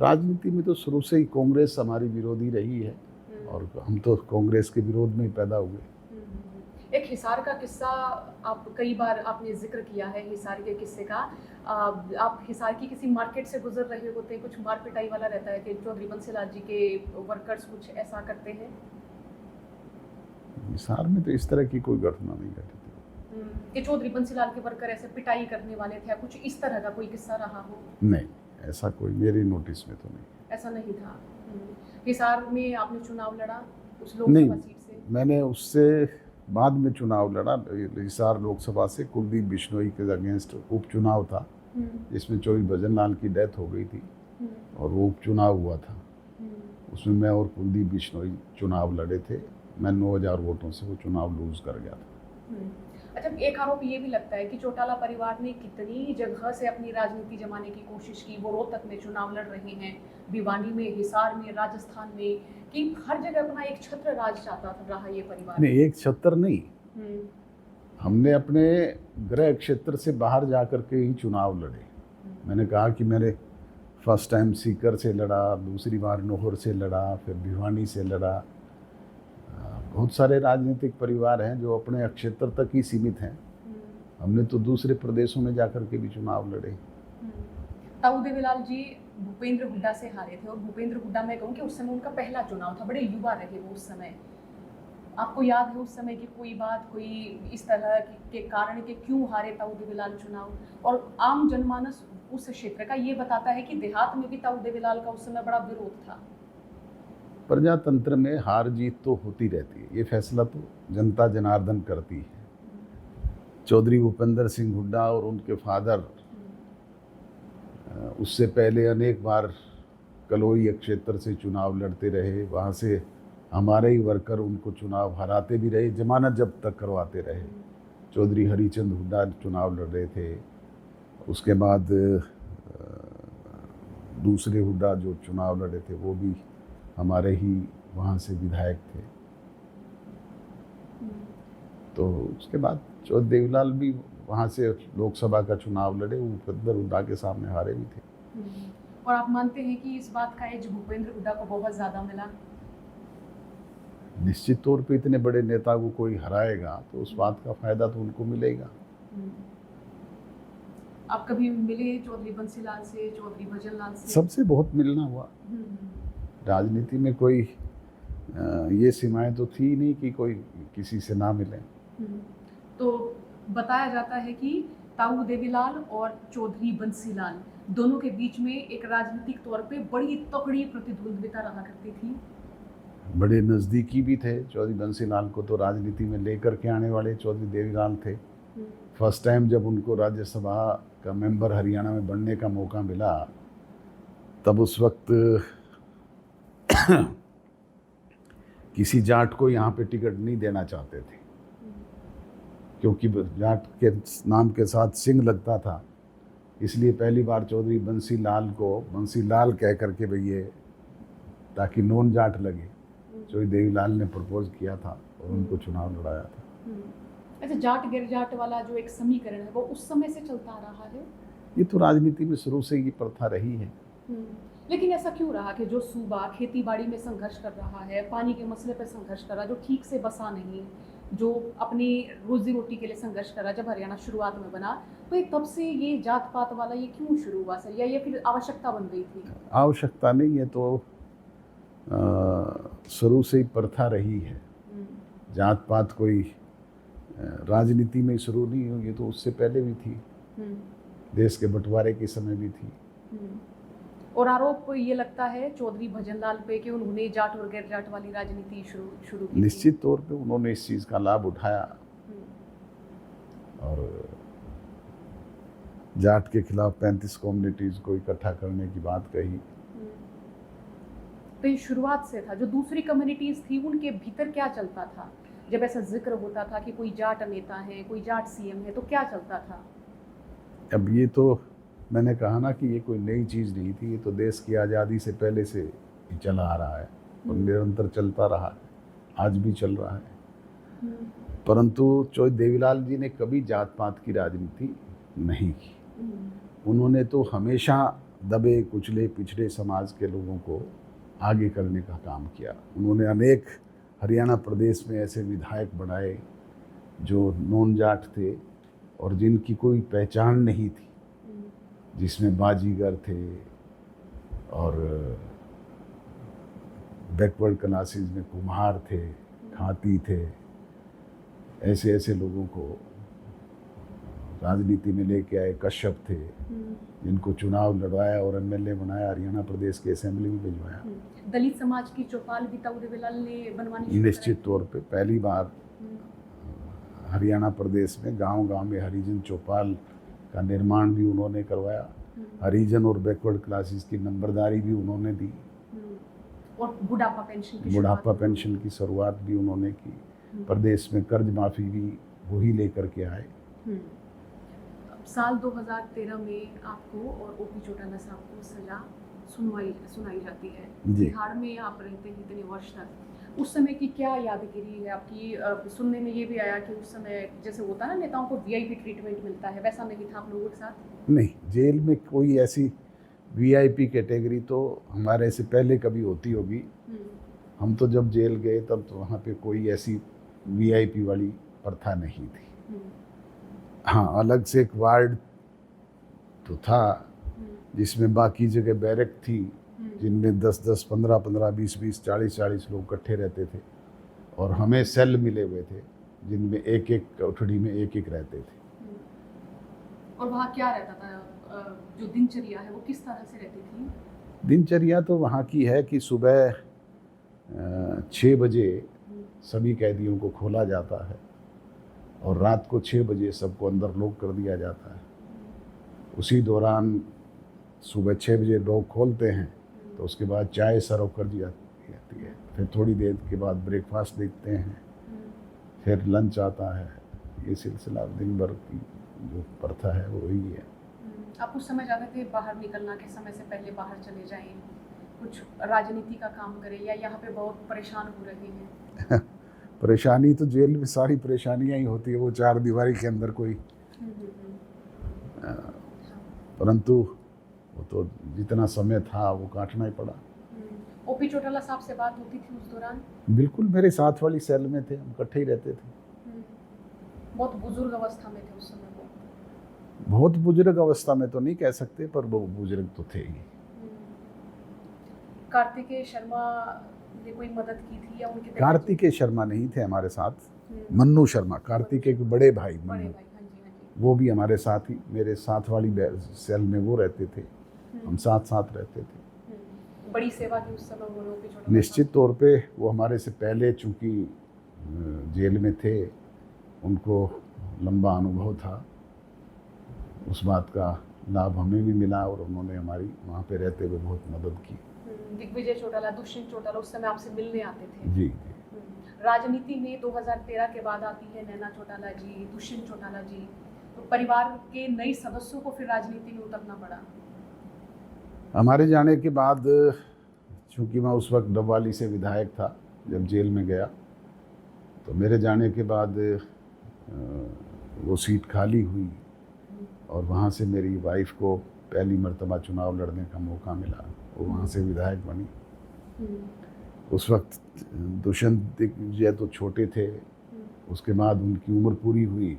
राजनीति में तो शुरू से ही कांग्रेस हमारी विरोधी रही है, और हम तो कांग्रेस के विरोध में ही पैदा हुए।
एक हिसार का किस्सा आप कई बार आपने जिक्र किया है, हिसार के किस्से का। आप हिसार की किसी मार्केट से गुजर रहे होते हैं, कुछ मार पिटाई वाला रहता है कि चौधरी बंसीलाल जी के वर्कर्स कुछ ऐसा करते हैं?
हिसार में तो इस तरह की कोई घटना नहीं घटी थी
कि चौधरी बंसीलाल के वर्कर ऐसे पिटाई करने वाले थे, कुछ इस तरह का कोई किस्सा रहा हो?
नहीं, ऐसा कोई मेरी नोटिस में तो नहीं।
ऐसा नहीं था। हिसार में आपने चुनाव लड़ा उस लोकसभा सीट से?
मैंने उससे बाद में चुनाव लड़ा, हिसार लोकसभा से कुलदीप बिश्नोई के अगेंस्ट उपचुनाव था, जिसमें चौधरी भजन लाल की डेथ हो गई थी, और वो उपचुनाव हुआ था। उसमें मैं और कुलदीप बिश्नोई चुनाव लड़े थे। मैं 9,000 वोटों से वो चुनाव लूज कर गया था।
अच्छा, एक आरोप ये भी लगता है कि चौटाला परिवार ने कितनी जगह से अपनी राजनीति जमाने की कोशिश की। वो रोहतक में चुनाव लड़ रहे हैं, भिवानी में, हिसार में, राजस्थान में, कि हर जगह अपना एक छत्र राज चाहता रहा ये परिवार।
नहीं, एक छत्र नहीं, हमने अपने गृह क्षेत्र से बाहर जाकर के ही चुनाव लड़े। मैंने कहा कि मेरे फर्स्ट टाइम सीकर से लड़ा, दूसरी बार नोहर से लड़ा, फिर भिवानी से लड़ा। बहुत सारे राजनीतिक परिवार हैं जो अपने क्षेत्र तक ही सीमित हैं। हमने तो दूसरे प्रदेशों में जाकर के भी चुनाव लड़े।
ताऊ देवीलाल जी भूपेंद्र हुड्डा से हारे थे, और भूपेंद्र हुड्डा, मैं कहूँ कि उस समय उनका पहला चुनाव था, बड़े युवा रहे वो उस समय। आपको याद है उस समय की कोई बात, कोई इस तरह के कारण कि क्यों हारे ताऊ देवीलाल चुनाव? और आम जनमानस उस क्षेत्र का ये बताता है कि देहात में भी ताऊ देवीलाल का उस समय बड़ा विरोध था।
प्रजातंत्र में हार जीत तो होती रहती है, ये फैसला तो जनता जनार्दन करती है। चौधरी भूपेंद्र सिंह हुड्डा और उनके फादर उससे पहले अनेक बार कलोई क्षेत्र से चुनाव लड़ते रहे, वहाँ से हमारे ही वर्कर उनको चुनाव हराते भी रहे, जमानत जब्त तक करवाते रहे। चौधरी हरिचंद हुड्डा चुनाव लड़ रहे थे, उसके बाद दूसरे हुड्डा जो चुनाव लड़े थे वो भी हमारे ही वहाँ से विधायक थे। तो उसके बाद चौधरी देवीलाल भी वहाँ से लोकसभा का चुनाव लड़े, भूपेंद्र हुड्डा के सामने हारे भी थे।
और आप मानते हैं कि इस बात का एज भूपेंद्र हुड्डा को बहुत ज़्यादा मिला?
निश्चित तौर पे इतने बड़े नेता को कोई हराएगा तो उस बात का फायदा तो उनको मिलेगा।
आप कभी मिले चौधरी बंसीलाल से, चौधरी भजनलाल से?
सबसे बहुत मिलना हुआ। राजनीति में कोई ये सीमाएं तो थी नहीं कि कोई किसी से ना मिले।
तो बताया जाता है कि ताऊ देवीलाल और चौधरी बंसीलाल दोनों के बीच में एक राजनीतिक तौर पे बड़ी तगड़ी प्रतिद्वंद्विता रहा करती थी।
बड़े नज़दीकी भी थे। चौधरी बंसीलाल को तो राजनीति में लेकर के आने वाले चौधरी देवीलाल थे। फर्स्ट टाइम जब उनको राज्यसभा का मेंबर हरियाणा में बनने का मौका मिला, तब उस वक्त किसी जाट को यहाँ पे टिकट नहीं देना चाहते थे, क्योंकि जाट के नाम के साथ सिंह लगता था। इसलिए पहली बार चौधरी बंसीलाल को बंसीलाल कह करके भैया, ताकि नॉन जाट लगे, चौधरी देवीलाल ने प्रपोज किया था और उनको चुनाव लड़ाया था।
अच्छा, जाट गिर जाट वाला जो एक समीकरण है वो उस समय से चलता आ रहा है?
ये तो राजनीति में शुरू से ही प्रथा रही है।
लेकिन ऐसा क्यों रहा कि जो सूबा खेती बाड़ी में संघर्ष कर रहा है, पानी के मसले पर संघर्ष कर रहा है, जो ठीक से बसा नहीं, जो अपनी रोजी रोटी के लिए संघर्ष कर रहा है, जब हरियाणा शुरुआत में बना तो ये तब से ये जात पात वाला ये क्यों शुरू हुआ सर? या ये फिर आवश्यकता बन गई थी?
आवश्यकता नहीं है, तो शुरू से ही प्रथा रही है। जात पात कोई राजनीति में शुरू नहीं हुई, तो उससे पहले भी थी, देश के बंटवारे के समय भी थी।
और आरोप ये लगता है चौधरी भजनलाल पे कि उन्होंने जाट और गैर जाट वाली राजनीति शुरू की।
निश्चित तौर पे उन्होंने इस चीज़ का लाभ उठाया और जाट के खिलाफ 35 कम्युनिटीज़ को इकट्ठा करने की बात कही।
तो ये शुरुआत से था। जो दूसरी कम्युनिटीज़ थी उनके भीतर क्या चलता था? जब ऐसा जिक्र होता था कि कोई जाट नेता है, कोई जाट सीएम है, तो क्या चलता था? अब
ये तो मैंने कहा ना कि ये कोई नई चीज़ नहीं थी, ये तो देश की आज़ादी से पहले से ही चला आ रहा है और निरंतर चलता रहा है, आज भी चल रहा है। परंतु चौधरी देवीलाल जी ने कभी जात पात की राजनीति नहीं की। उन्होंने तो हमेशा दबे कुचले पिछड़े समाज के लोगों को आगे करने का काम किया। उन्होंने अनेक हरियाणा प्रदेश में ऐसे विधायक बनाए जो नॉन जाट थे और जिनकी कोई पहचान नहीं थी, जिसमें बाजीगर थे और बैकवर्ड क्लासेस में कुम्हार थे, खाती थे। ऐसे ऐसे लोगों को राजनीति में लेके आए। कश्यप थे जिनको चुनाव लड़वाया और एमएलए बनाया, हरियाणा प्रदेश के असेंबली में भिजवाया।
दलित समाज की चौपाल भी ताऊ देवीलाल ने बनवानी
निश्चित तौर पे पहली बार हरियाणा प्रदेश में गांव-गांव में हरिजन चौपाल का निर्माण भी उन्होंने करवाया। हरिजन और बैकवर्ड क्लासेस की नंबरदारी भी उन्होंने दी
और बुढ़ापा पेंशन की
शुरुआत भी उन्होंने की। प्रदेश में कर्ज माफ़ी भी वही लेकर के आए।
साल 2013 में आपको और ओपी चौटाला साहब को सजा सुनाई जाती है। बिहार में आप रहते हैं इतने वर्ष तक, उस समय की क्या यादगिरी है आपकी? सुनने में ये भी आया कि उस समय जैसे होता है ना नेताओं को वीआईपी ट्रीटमेंट मिलता है, वैसा नहीं था आप लोगों के साथ?
नहीं, जेल में कोई ऐसी वीआईपी कैटेगरी तो हमारे से पहले कभी होती होगी। हम तो जब जेल गए तब तो वहाँ पे कोई ऐसी वीआईपी वाली प्रथा नहीं थी। हाँ, अलग से एक वार्ड तो था जिसमें बाकी जगह बैरक थी, जिनमें 10-10, 15-15, 20-20, 40-40 लोग इकट्ठे रहते थे, और हमें सेल मिले हुए थे जिनमें एक एक कोठड़ी में एक एक रहते थे।
और वहाँ क्या रहता था, जो दिनचर्या है वो किस तरह से रहती थी?
दिनचर्या तो वहाँ की है कि सुबह 6 बजे सभी कैदियों को खोला जाता है और रात को 6 बजे सबको अंदर लॉक कर दिया जाता है। उसी दौरान सुबह 6 बजे लॉक खोलते हैं तो उसके बाद चाय सर्व कर दी जाती है, फिर थोड़ी देर के बाद ब्रेकफास्ट देते हैं, फिर लंच आता है। ये सिलसिला दिन भर की जो प्रथा है वो वही है।
आप उस समय जाते थे बाहर निकलना के समय से पहले बाहर चले जाएं, कुछ राजनीति का काम करें, या यहाँ पे बहुत परेशान हो रहे हैं?
परेशानी तो जेल में सारी परेशानियां ही होती है, वो 4 दीवारी के अंदर कोई परंतु वो तो जितना समय था वो काटना ही पड़ा।
ओपी चौटाला साहब से बात होती थी उस दौरान?
बिल्कुल, मेरे साथ वाली सेल में थे, हम इकट्ठे ही रहते थे।
बहुत बुजुर्ग अवस्था में थे उस समय वो?
बहुत बुजुर्ग अवस्था में तो नहीं कह सकते, पर वो बुजुर्ग तो थे ही।
कार्तिकेय शर्मा ने कोई मदद की थी या उनके?
कार्तिकेय शर्मा नहीं थे हमारे साथ, मन्नू शर्मा, कार्तिकेय के बड़े भाई मन्नू,
हाँ जी।
वो भी हमारे साथ ही, मेरे साथ वाली सेल में वो रहते थे, हम साथ साथ रहते थे।
बड़ी सेवा की उस समय उन्होंने ओपी चौटाला?
निश्चित तौर पे वो हमारे से पहले चूँकि जेल में थे, उनको लंबा अनुभव था, उस बात का लाभ हमें भी मिला और उन्होंने हमारी वहाँ पे रहते हुए बहुत मदद की।
दिग्विजय चौटाला, दुष्यंत चौटाला उस समय आपसे मिलने आते थे?
जी।
राजनीति में 2013 के बाद आती है नैना चौटाला जी, दुष्यंत चौटाला जी, तो परिवार के नए सदस्यों को फिर राजनीति में उतरना पड़ा?
हमारे जाने के बाद, चूँकि मैं उस वक्त डबवाली से विधायक था जब जेल में गया, तो मेरे जाने के बाद वो सीट खाली हुई और वहाँ से मेरी वाइफ को पहली मर्तबा चुनाव लड़ने का मौका मिला, वो वहाँ से विधायक बनी। उस वक्त दुष्यंत दिग्विजय तो छोटे थे, उसके बाद उनकी उम्र पूरी हुई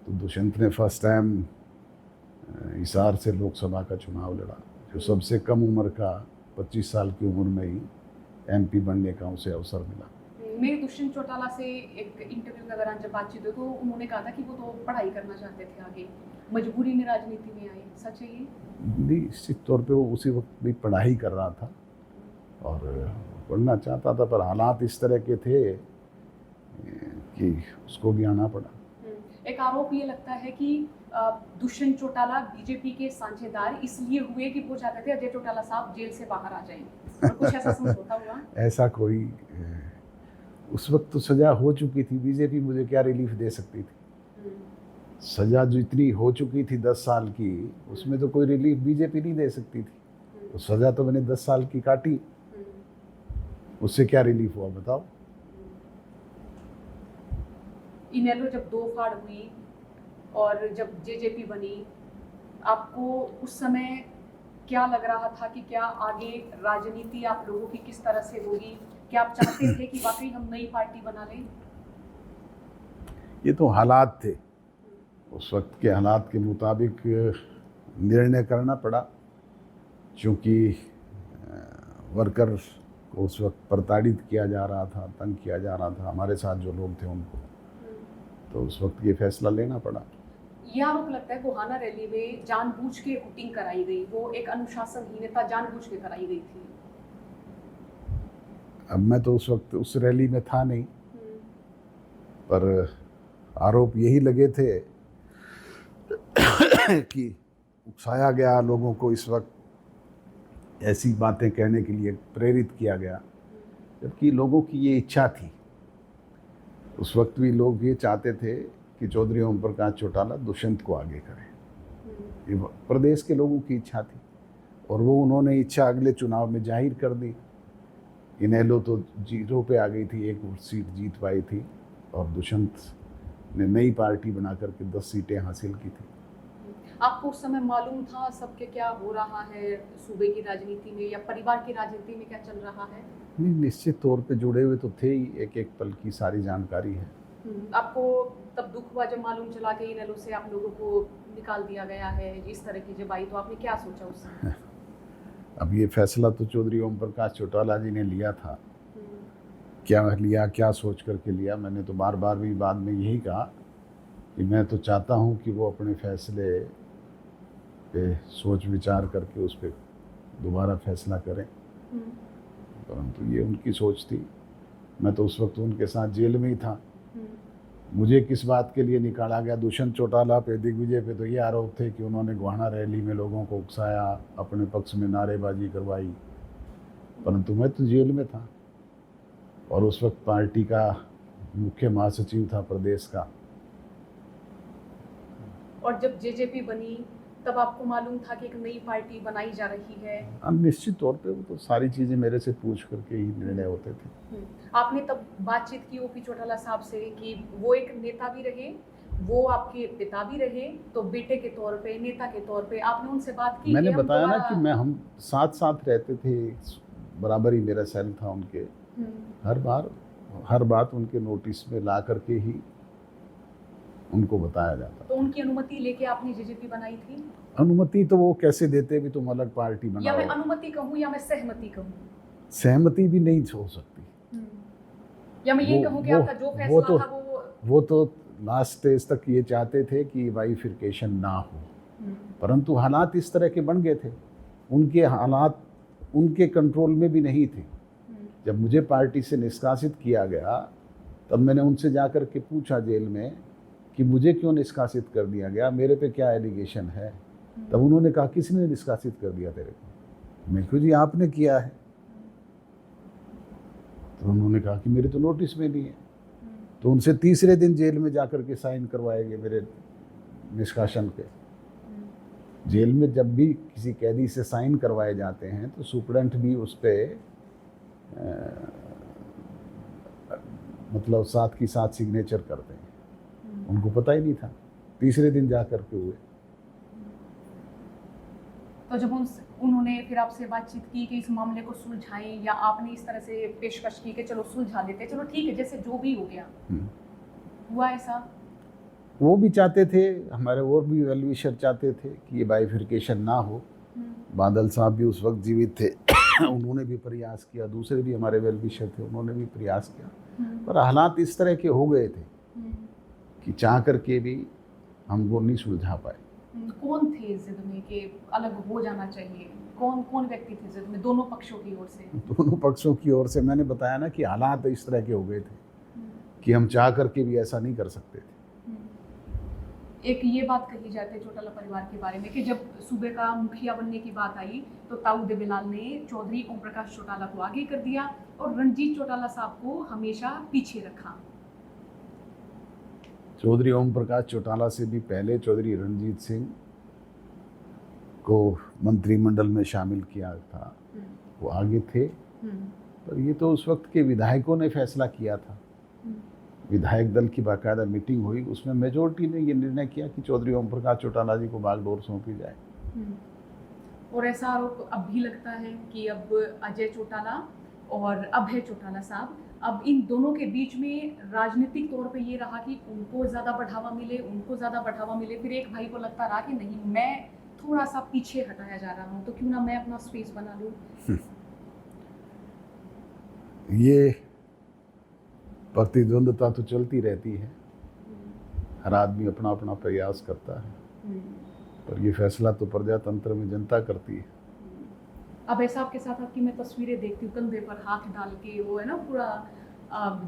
तो दुष्यंत ने फर्स्ट टाइम हिसार से लोकसभा का चुनाव लड़ा, जो सबसे कम उम्र का 25 साल की उम्र में ही एमपी बनने का उसे अवसर मिला।
मेरी दुष्यंत चौटाला से एक इंटरव्यू के दौरान जब बातचीत हुई तो उन्होंने कहा था कि वो तो पढ़ाई करना चाहते थे, आगे मजबूरी में राजनीति में आए, सच है ये?
निश्चित तौर पे वो उसी वक्त भी पढ़ाई कर रहा था और पढ़ना चाहता था, पर हालात इस तरह के थे कि उसको भी आना पड़ा।
एक आरोप ये लगता है कि दुष्यंत चौटाला बीजेपी के साझेदार इसलिए हुए कि वो चाहते थे अजय चौटाला साहब जेल से बाहर आ जाएं, और कुछ ऐसा समझौता हुआ?
ऐसा कोई, उस वक्त तो सजा हो चुकी थी, बीजेपी मुझे क्या रिलीफ दे सकती थी? सजा जो इतनी हो चुकी थी 10 साल की, उसमें तो कोई रिलीफ बीजेपी नहीं दे सकती थी। तो सजा तो मैंने 10 साल की काटी, उससे क्या रिलीफ हुआ बताओ?
इनेलो जब 2 फाड़ हुई और जब जेजेपी बनी, आपको उस समय क्या लग रहा था कि क्या आगे राजनीति आप लोगों की किस तरह से होगी? क्या आप चाहते थे कि वाकई हम नई पार्टी बना लें?
ये तो हालात थे, उस वक्त के हालात के मुताबिक निर्णय करना पड़ा, क्योंकि वर्कर को उस वक्त प्रताड़ित किया जा रहा था, तंग किया जा रहा था, हमारे साथ जो लोग थे उनको, तो उस वक्त ये फैसला लेना पड़ा।
यह आरोप लगता है गोहाना रैली में जानबूझ के हुटिंग कराई गई, वो एक अनुशासनहीनता जानबूझ के कराई गई थी।
अब मैं तो उस वक्त उस रैली में था नहीं, पर आरोप यही लगे थे कि उकसाया गया लोगों को, इस वक्त ऐसी बातें कहने के लिए प्रेरित किया गया, जबकि लोगों की ये इच्छा थी। उस वक्त भी लोग ये चाहते थे कि चौधरी ओम प्रकाश चौटाला दुष्यंत को आगे करें, ये प्रदेश के लोगों की इच्छा थी और वो उन्होंने इच्छा अगले चुनाव में जाहिर कर दी। इनेलो तो 0 पे आ गई थी, 1 सीट जीत पाई थी और दुष्यंत ने नई पार्टी बना करके 10 सीटें हासिल की थी।
आपको उस समय मालूम था सबके क्या हो रहा है सूबे की राजनीति में या परिवार की राजनीति में क्या चल रहा है?
नहीं, निश्चित तौर पे जुड़े हुए तो थे ही, एक एक पल की सारी जानकारी है।
आपको तब दुख हुआ जब मालूम चला कि इनेलो से आप लोगों को निकाल दिया गया है, इस तरह की जब आई तो आपने क्या सोचा उस समय?
अब ये फैसला तो चौधरी ओम प्रकाश चौटाला जी ने लिया था। क्या लिया, क्या सोच करके लिया, मैंने तो बार बार भी बाद में यही कहा कि मैं तो चाहता हूँ कि वो अपने फैसले पे सोच विचार करके उस पर दोबारा फैसला करें, परंतु ये उनकी सोच थी। मैं तो उस वक्त उनके साथ जेल में ही था। मुझे किस बात के लिए निकाला गया, दुष्यंत चौटाला पे, दिग्विजय पे तो ये आरोप थे कि उन्होंने गोहाना रैली में लोगों को उकसाया, अपने पक्ष में नारेबाजी करवाई, परंतु मैं तो जेल में था और उस वक्त पार्टी का मुख्य महासचिव था प्रदेश का।
और जब जेजेपी बनी तब आपको मालूम था कि एक नई पार्टी बनाई जा रही है?
अब निश्चित तौर पे वो तो सारी चीज़ें मेरे से पूछ करके ही निर्णय होते थे।
आपने तब बातचीत की ओपी चौटाला साहब से कि वो एक नेता भी रहे, वो आपके पिता भी रहे, तो बेटे के तौर पे, नेता के तौर पे आपने उनसे बात की?
मैंने
कि हम
बताया ना
दोबारा-
कि हम साथ साथ रहते थे, बराबर ही मेरा सेल था उनके। हर बात उनके नोटिस में ला करके ही उनको बताया जाता।
तो उनकी अनुमति लेके आपने जेजेपी बनाई थी?
अनुमति तो वो कैसे देते, भी तुम अलग पार्टी
या मैं
बनाओ।
अनुमति कहूँ या मैं सहमति कहूँ?
सहमति भी नहीं हो सकती।
या मैं ये
वो-
कहूँ कि
वो-
आपका जो
वो
फैसला
तो-
था
वो तो लास्ट स्टेज तक ये चाहते थे कि बाइफिकेशन ना हो, परंतु हालात इस तरह के बन गए थे, उनके हालात उनके कंट्रोल में भी नहीं थे। जब मुझे पार्टी से निष्कासित किया गया तब मैंने उनसे जाकर के पूछा जेल में कि मुझे क्यों निष्कासित कर दिया गया, मेरे पे क्या एलिगेशन है। तब उन्होंने कहा किसने निष्कासित कर दिया तेरे को? मैं क्यों जी, आपने किया है। तो उन्होंने कहा कि मेरे तो नोटिस में नहीं है। तो उनसे तीसरे दिन जेल में जाकर के साइन करवाए गए मेरे निष्कासन पे। जेल में जब भी किसी कैदी से साइन करवाए जाते हैं तो सुप्रेंट भी उस पर मतलब साथ की साथ सिग्नेचर करते हैं। उनको पता ही नहीं था, तीसरे दिन जा कर के हुए।
तो जब उन्होंने फिर आपसे बातचीत की कि इस मामले को सुलझाएं, या आपने इस तरह से पेशकश की कि चलो सुलझा लेते, चलो ठीक है जैसे जो भी हो गया, हुआ ऐसा?
वो भी चाहते थे, हमारे और भी वेल विशर चाहते थे कि ये बाइफिकेशन ना हो। बादल साहब भी उस वक्त जीवित थे उन्होंने भी प्रयास किया, दूसरे भी हमारे वेल विशर थे, उन्होंने भी प्रयास किया, पर हालात इस तरह के हो गए थे कि चाह करके भी हम वो नहीं सुलझा पाए।
कौन थे जिद में कि अलग हो जाना चाहिए? कौन व्यक्ति थे जिद में दोनों पक्षों की ओर से?
दोनों पक्षों की ओर से मैंने बताया ना कि हालात इस तरह के हो गए थे कि हम चाह करके भी ऐसा नहीं कर सकते थे।
एक ये बात कही जाती है चौटाला परिवार के बारे में कि जब सूबे का मुखिया बनने की बात आई तो ताऊ देवीलाल ने चौधरी ओम प्रकाश चौटाला को आगे कर दिया और रणजीत चौटाला साहब को हमेशा पीछे रखा।
चौधरी ओम प्रकाश चौटाला से भी पहले चौधरी रणजीत सिंह को मंत्रिमंडल में शामिल किया था, वो आगे थे, पर ये तो उस वक्त के विधायकों ने फैसला किया था। विधायक दल की बाकायदा मीटिंग हुई, उसमें मेजोरिटी ने ये निर्णय किया कि चौधरी ओम प्रकाश चौटाला जी को बागडोर सौंपी जाए।
और ऐसा आरोप अब भी लगता है कि अब अजय चौटाला और अभय चौटाला साहब, अब इन दोनों के बीच में राजनीतिक तौर पे ये रहा कि उनको ज़्यादा बढ़ावा मिले, फिर एक भाई को लगता रहा कि नहीं, मैं थोड़ा सा पीछे हटाया जा रहा हूँ, तो क्यों ना मैं अपना स्पेस बना लूँ।
ये प्रतिद्वंदता तो चलती रहती है, हर आदमी अपना अपना प्रयास करता है, पर ये फैसला तो प्रजातंत्र में जनता करती है।
अब ऐसा आपके साथ आपकी मैं तस्वीरें देखती हूँ, कंधे पर हाथ डाल के, वो है ना पूरा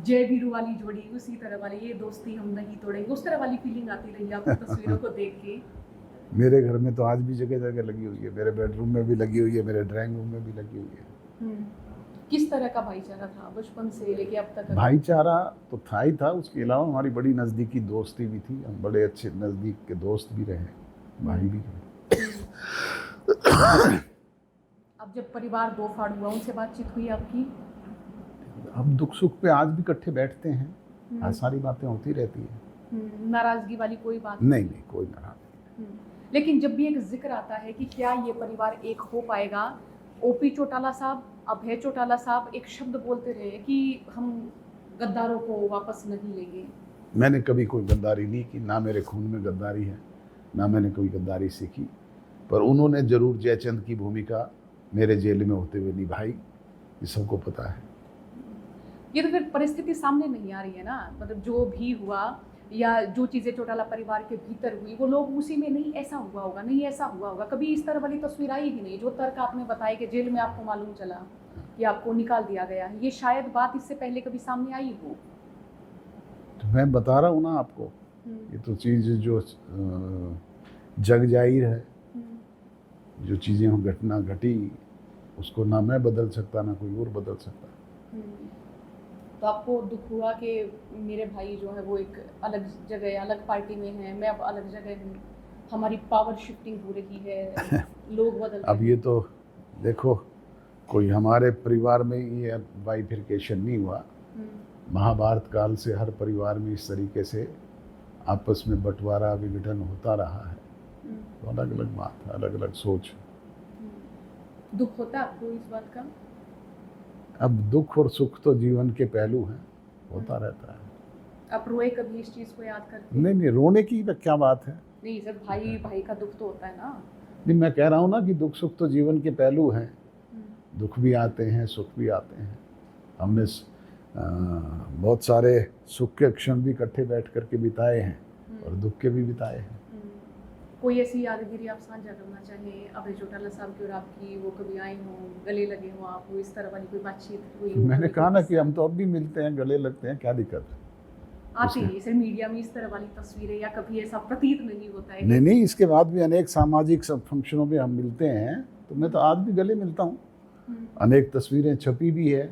जय वीरू वाली जोड़ी, उसी तरह वाली, ये दोस्ती हम नहीं तोड़ेंगे, उस तरह वाली फीलिंग आती रही आपकी तस्वीरों को देख के।
मेरे घर में तो आज भी जगह जगह लगी हुई है, मेरे बेडरूम में भी लगी हुई है, मेरे ड्राइंग रूम में भी लगी हुई है।
किस तरह का भाईचारा था बचपन से लेके अब तक?
भाईचारा तो था ही था, उसके अलावा हमारी बड़ी नज़दीकी दोस्ती भी थी, हम बड़े अच्छे नज़दीक के दोस्त भी रहे, भाई भी रहे।
अब जब परिवार दो फाड़ हुआ, उनसे बातचीत हुई आपकी?
अब दुख सुख पे आज भी इकट्ठे बैठते हैं, आज सारी बातें होती रहती है।
नाराजगी वाली कोई बात
नहीं, कोई नाराजगी।
लेकिन जब भी एक जिक्र आता है कि क्या ये परिवार एक हो पाएगा, ओपी चौटाला साहब, अभय चौटाला साहब एक शब्द बोलते रहे कि हम गद्दारों को वापस नहीं लेंगे।
मैंने कभी कोई गद्दारी नहीं की, ना मेरे खून में गद्दारी है, ना मैंने कोई गद्दारी सीखी, पर उन्होंने जरूर जयचंद की भूमिका मेरे जेल में होते हुए निभाई, ये सबको पता है।
ये तो फिर परिस्थिति सामने नहीं आ रही है ना, मतलब जो भी हुआ या जो चीज़ें चौटाला परिवार के भीतर हुई वो लोग उसी में नहीं ऐसा हुआ होगा, नहीं ऐसा हुआ होगा, कभी इस तरह वाली तस्वीर आई ही नहीं। जो तर्क आपने बताया कि जेल में आपको मालूम चला कि आपको निकाल दिया गया है, ये शायद बात इससे पहले कभी सामने आई हो।
तो मैं बता रहा हूँ ना आपको, ये तो चीज़ जो जग जाहिर है, जो चीज़ें घटना घटी उसको ना मैं बदल सकता ना कोई और बदल सकता।
तो आपको दुख हुआ कि मेरे भाई जो है वो एक अलग जगह अलग पार्टी में है, मैं अब अलग जगह हूँ, हमारी पावर शिफ्टिंग हो रही है, लोग बदल
अब ये तो देखो, कोई हमारे परिवार में ये बाइफिरकेशन नहीं हुआ। महाभारत काल से हर परिवार में इस तरीके से आपस में बंटवारा विघटन होता रहा है। तो अलग अलग बात है, अलग अलग सोच।
दुख होता है आपको इस बात का?
अब दुख और सुख तो जीवन के पहलू हैं, होता रहता है।
आप रोए कभी इस चीज़ को याद करके?
नहीं, रोने की क्या बात है।
नहीं सर, भाई भाई का दुख तो होता है ना।
नहीं, मैं कह रहा हूँ ना कि दुख सुख तो जीवन के पहलू हैं, दुख भी आते हैं सुख भी आते हैं। हमने बहुत सारे सुख के क्षण भी इकट्ठे बैठ करके बिताए हैं और दुख के भी बिताए हैं।
कोई ऐसी यादगिरी आप साझा करना चाहें अभय चौटाला साहब की और आपकी, वो कभी आए हों, गले लगे हों, आप इस तरह वाली कोई बातचीत हुई हो?
मैंने कहा ना कि हम तो अब भी मिलते हैं, गले लगते हैं, क्या दिक्कत है?
आती है सर मीडिया में इस तरह वाली तस्वीरें, या कभी ऐसा प्रतीत नहीं होता है?
नहीं, इसके बाद भी अनेक सामाजिक सब फंक्शनों में हम मिलते हैं, तो मैं तो आज भी गले मिलता हूँ। अनेक तस्वीरें छपी भी है,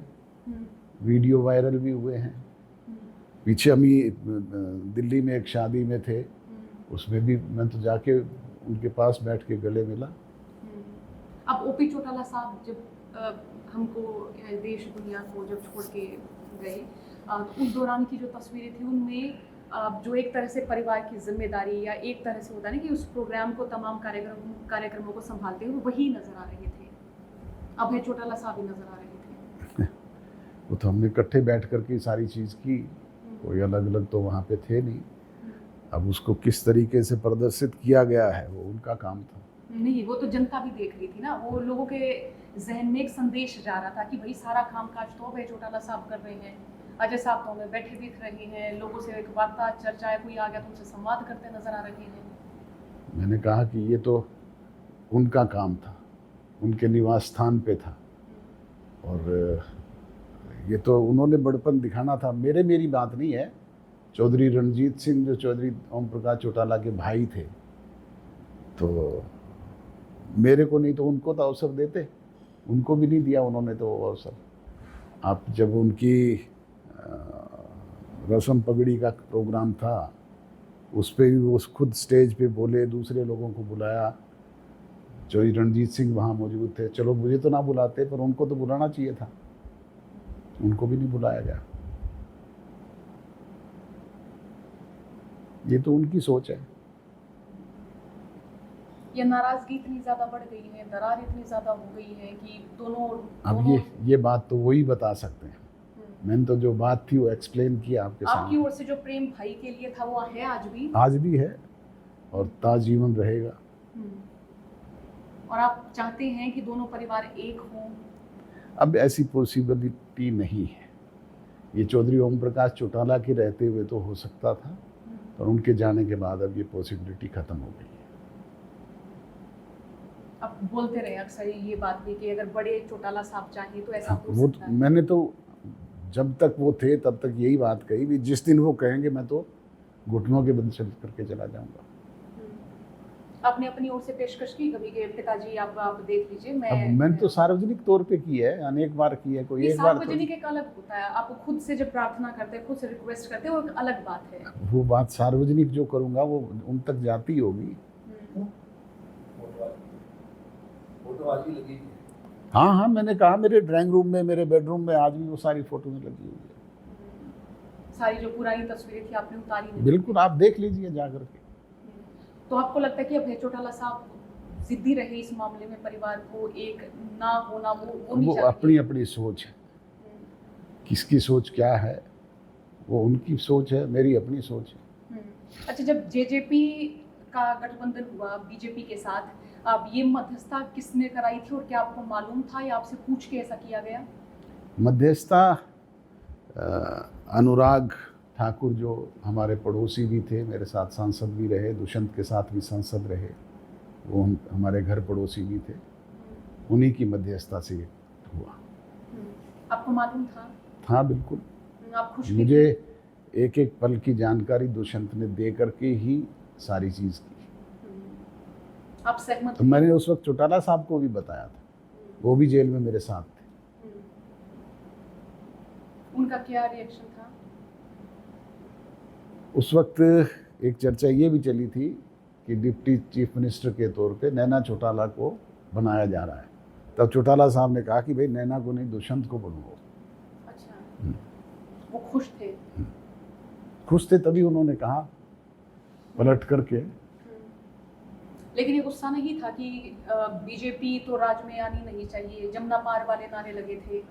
वीडियो वायरल भी हुए हैं। पीछे हम दिल्ली में एक शादी में थे, उसमें भी मैं तो जाके उनके पास बैठ के गले मिला।
अब ओपी चौटाला साहब जब हमको देश दुनिया को जब छोड़ के गए, उस दौरान की जो तस्वीरें थी उनमें जो एक तरह से परिवार की जिम्मेदारी या एक तरह से होता है ना कि उस प्रोग्राम को, तमाम कार्यक्रमों को संभालते हुए वही नजर आ रहे थे, अभय चौटाला साहब ही नजर आ रहे थे।
वो तो हमने इकट्ठे बैठ करके सारी चीज़ की, कोई अलग अलग तो वहाँ पे थे नहीं। अब उसको किस तरीके से प्रदर्शित किया गया है वो उनका काम था।
नहीं, वो तो जनता भी देख रही थी ना, वो लोगों के जहन में एक संदेश जा रहा था कि भाई सारा काम काज तो अभय चौटाला साहब कर रहे हैं, अजय साहब तो हमें बैठे दिख रहे हैं, लोगों से एक वार्ता चर्चा है, कोई आ गया तो उनसे संवाद करते नजर आ रहे हैं।
मैंने कहा कि ये तो उनका काम था, उनके निवास स्थान पे था, और ये तो उन्होंने बड़पन दिखाना था। मेरी बात नहीं है, चौधरी रणजीत सिंह जो चौधरी ओम प्रकाश चौटाला के भाई थे, तो मेरे को नहीं तो उनको तो अवसर देते, उनको भी नहीं दिया उन्होंने तो वो अवसर। आप जब उनकी रस्म पगड़ी का प्रोग्राम था, उस पर भी वो खुद स्टेज पे बोले, दूसरे लोगों को बुलाया। चौधरी रणजीत सिंह वहाँ मौजूद थे, चलो मुझे तो ना बुलाते पर उनको तो बुलाना चाहिए था, उनको भी नहीं बुलाया गया। ये तो उनकी सोच है।
ये नाराजगी इतनी ज्यादा बढ़ गई है, दरार इतनी ज्यादा हो गई है कि दोनों
अब ये बात तो वही बता सकते हैं। मैंने तो जो बात थी वो एक्सप्लेन किया आपके सामने।
आपकी ओर से जो प्रेम भाई के लिए था वो है
आज भी है और ताजीवन रहेगा।
और आप चाहते हैं कि दोनों परिवार एक हों?
अब ऐसी पॉसिबिलिटी नहीं है। ये चौधरी ओम प्रकाश चौटाला के रहते हुए तो हो सकता था, पर उनके जाने के बाद अब ये पॉसिबिलिटी खत्म हो गई है।
अब बोलते रहे अक्सर ये बात भी कि अगर बड़े चौटाला साहब चाहिए तो ऐसा हो
वो
सकता है।
मैंने तो जब तक वो थे तब तक यही बात कही भी, जिस दिन वो कहेंगे मैं तो घुटनों के बल चल करके चला जाऊंगा।
आपने अपनी ओर से पेशकश की कभी कि पिताजी आप देख लीजिए?
मैंने तो सार्वजनिक तौर पे की है, अनेक बार की है, कोई एक बार।
सार्वजनिक एक अलग होता है, आप खुद से जब प्रार्थना करते हैं, खुद से रिक्वेस्ट करते हैं, वो एक अलग बात है।
वो बात सार्वजनिक जो करूंगा वो उन तक जाती होगी। हाँ, मैंने कहा मेरे ड्राइंग रूम में, मेरे बेडरूम में आज भी वो सारी फोटो में लगी हुई है।
सारी जो पुरानी तस्वीरें थी आपने उतारी नहीं?
बिल्कुल, आप देख लीजिए जा करके।
तो आपको लगता है कि अभय चौटाला साहब जिद्दी रहे इस मामले में, परिवार को एक ना होना वो नहीं
वो
चाहिए?
अपनी अपनी सोच है, किसकी सोच क्या है वो उनकी सोच है, मेरी अपनी सोच है।
अच्छा, जब जेजेपी का गठबंधन हुआ बीजेपी के साथ, अब ये मध्यस्थता किसने कराई थी और क्या आपको मालूम था या आपसे पूछ के ऐसा किया गया?
मध्यस्थता अनुराग ठाकुर जो हमारे पड़ोसी भी थे, मेरे साथ सांसद भी रहे, दुष्यंत के साथ भी सांसद रहे, वो हमारे घर पड़ोसी भी थे, उन्हीं की मध्यस्थता से हुआ।
आपको मालूम था?
हाँ बिल्कुल,
आप खुश भी
मुझे
थे?
एक एक पल की जानकारी दुष्यंत ने दे करके ही सारी चीज़ की।
आप सहमत
तो मैंने उस वक्त चौटाला साहब को भी बताया था, वो भी जेल में मेरे साथ थे।
उनका क्या रिएक्शन था?
उस वक्त एक चर्चा ये भी चली थी कि डिप्टी चीफ मिनिस्टर के तौर पे नैना चौटाला को बनाया जा रहा है। तब चौटाला साहब ने कहा कि भाई नैना को नहीं, दुष्यंत को बनाओ।
अच्छा, वो खुश थे?
खुश थे तभी उन्होंने कहा पलट करके।
लेकिन ये गुस्सा नहीं था कि बीजेपी तो राज में आनी नहीं चाहिए, जमुना पार वाले नारे लगे थे,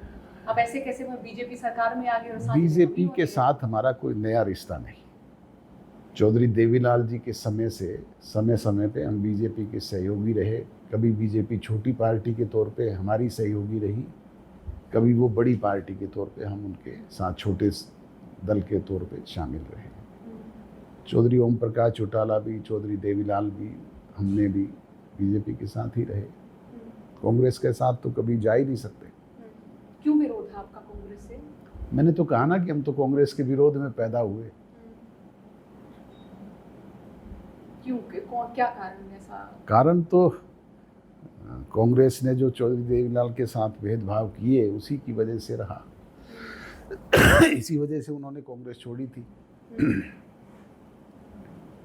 अब ऐसे कैसे वो बीजेपी सरकार में आ गए? और
बीजेपी के साथ हमारा कोई नया रिश्ता नहीं। चौधरी देवीलाल जी के समय से समय समय पे हम बीजेपी के सहयोगी रहे। कभी बीजेपी छोटी पार्टी के तौर पे हमारी सहयोगी रही, कभी वो बड़ी पार्टी के तौर पे हम उनके साथ छोटे दल के तौर पे शामिल रहे। चौधरी ओम प्रकाश चौटाला भी, चौधरी देवीलाल भी, हमने भी बीजेपी के साथ ही रहे। कांग्रेस के साथ तो कभी जा ही नहीं सकते।
क्यों विरोध है आपका कांग्रेस से?
मैंने तो कहा ना कि हम तो कांग्रेस के विरोध में पैदा हुए।
क्यों, क्या कारण है ऐसा?
कारण तो कांग्रेस ने जो चौधरी देवीलाल के साथ भेदभाव किए उसी की वजह से रहा। इसी वजह से उन्होंने कांग्रेस छोड़ी थी।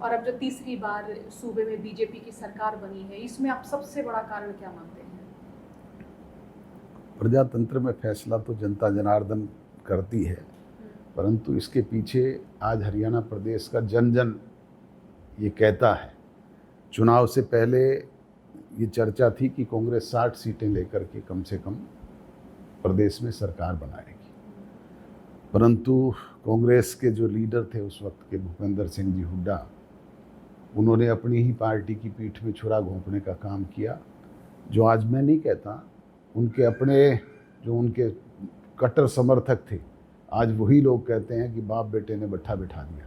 और अब जो तीसरी बार सूबे में बीजेपी की सरकार बनी है, इसमें आप सबसे बड़ा कारण क्या मानते हैं?
प्रजातंत्र में फैसला तो जनता जनार्दन करती है, परंतु इसके पीछे आज हरियाणा प्रदेश का जन जन ये कहता है। चुनाव से पहले ये चर्चा थी कि कांग्रेस 60 सीटें लेकर के कम से कम प्रदेश में सरकार बनाएगी, परंतु कांग्रेस के जो लीडर थे उस वक्त के, भूपेंद्र सिंह जी हुड्डा, उन्होंने अपनी ही पार्टी की पीठ में छुरा घोंपने का काम किया। जो आज मैं नहीं कहता, उनके अपने जो उनके कट्टर समर्थक थे, आज वही लोग कहते हैं कि बाप बेटे ने बट्ठा बिठा दिया।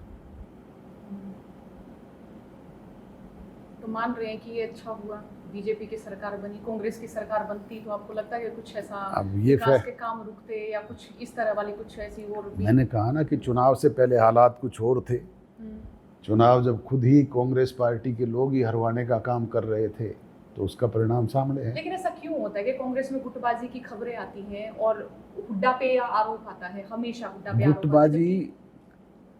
तो मान रहे हैं कि ये अच्छा हुआ बीजेपी की सरकार बनी, कांग्रेस की सरकार बनती तो आपको लगता है कि कुछ ऐसा
अब ये
विकास के काम रुकते या कुछ इस तरह वाली कुछ ऐसी और भी?
मैंने कहा ना कि चुनाव से पहले हालात कुछ और थे। चुनाव जब खुद ही कांग्रेस पार्टी के लोग ही हरवाने का काम कर रहे थे तो उसका परिणाम सामने है।
लेकिन ऐसा क्यों होता है कि कांग्रेस में गुटबाजी की खबरें आती हैं और हुड्डा पे आरोप आता है, हमेशा हुड्डा पे आरोप आता है?
गुटबाजी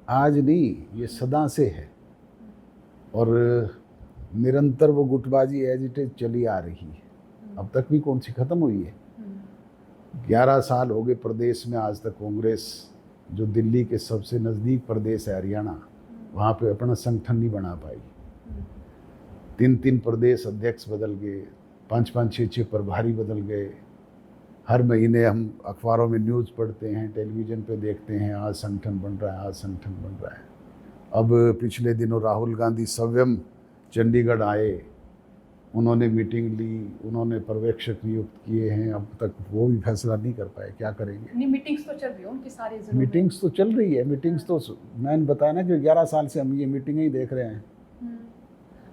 आज नहीं, ये सदा से है और निरंतर वो गुटबाजी एज इट इज चली आ रही है। अब तक भी कौन सी खत्म हुई है? 11 साल हो गए प्रदेश में, आज तक कांग्रेस जो दिल्ली के सबसे नज़दीक प्रदेश है हरियाणा, वहाँ पे अपना संगठन नहीं बना पाई। 3-3 प्रदेश अध्यक्ष बदल गए, 5-5, 6-6 प्रभारी बदल गए। हर महीने हम अखबारों में न्यूज़ पढ़ते हैं, टेलीविज़न पे देखते हैं, आज संगठन बन रहा है, आज संगठन बन रहा है। अब पिछले दिनों राहुल गांधी स्वयं चंडीगढ़ आए, उन्होंने मीटिंग ली, उन्होंने पर्यवेक्षक नियुक्त किए हैं, अब तक वो भी फैसला नहीं कर पाए, क्या करेंगे?
नहीं, मीटिंग्स तो चल रही है उनकी सारी जिलों में।
मीटिंग्स तो चल रही है, मीटिंग्स तो मैंने बताया ना कि 11 साल से हम ये मीटिंगें ही देख रहे हैं।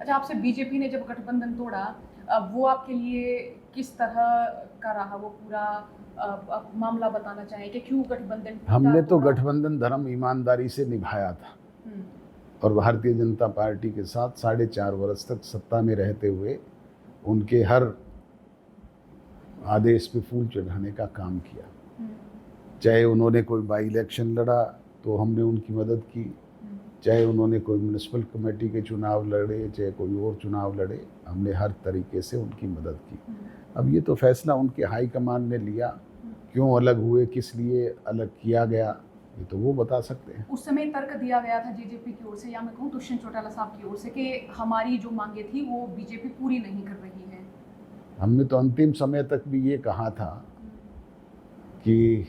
अच्छा, आपसे बीजेपी ने जब गठबंधन तोड़ा, अब वो आपके लिए किस तरह का रहा वो पूरा मामला बताना चाहें कि क्यों गठबंधन टूटा?
हमने तो गठबंधन धर्म ईमानदारी से निभाया था और भारतीय जनता पार्टी के साथ 4.5 वर्ष तक सत्ता में रहते हुए उनके हर आदेश पे फूल चढ़ाने का काम किया। चाहे उन्होंने कोई बाई इलेक्शन लड़ा तो हमने उनकी मदद की, चाहे उन्होंने कोई म्यूनिसिपल कमेटी के चुनाव लड़े, चाहे कोई और चुनाव लड़े, हमने हर तरीके से उनकी मदद की। अब ये तो फैसला उनके हाईकमान ने लिया, क्यों अलग हुए, किस लिए अलग किया गया, ये तो वो बता सकते हैं।
उस समय तर्क दिया गया था जेजेपी की ओर से, या मैं कहूँ दुष्यंत चौटाला साहब की ओर से, कि हमारी जो मांगे थी वो बीजेपी पूरी नहीं कर रही है।
हमने तो अंतिम समय तक भी ये कहा था कि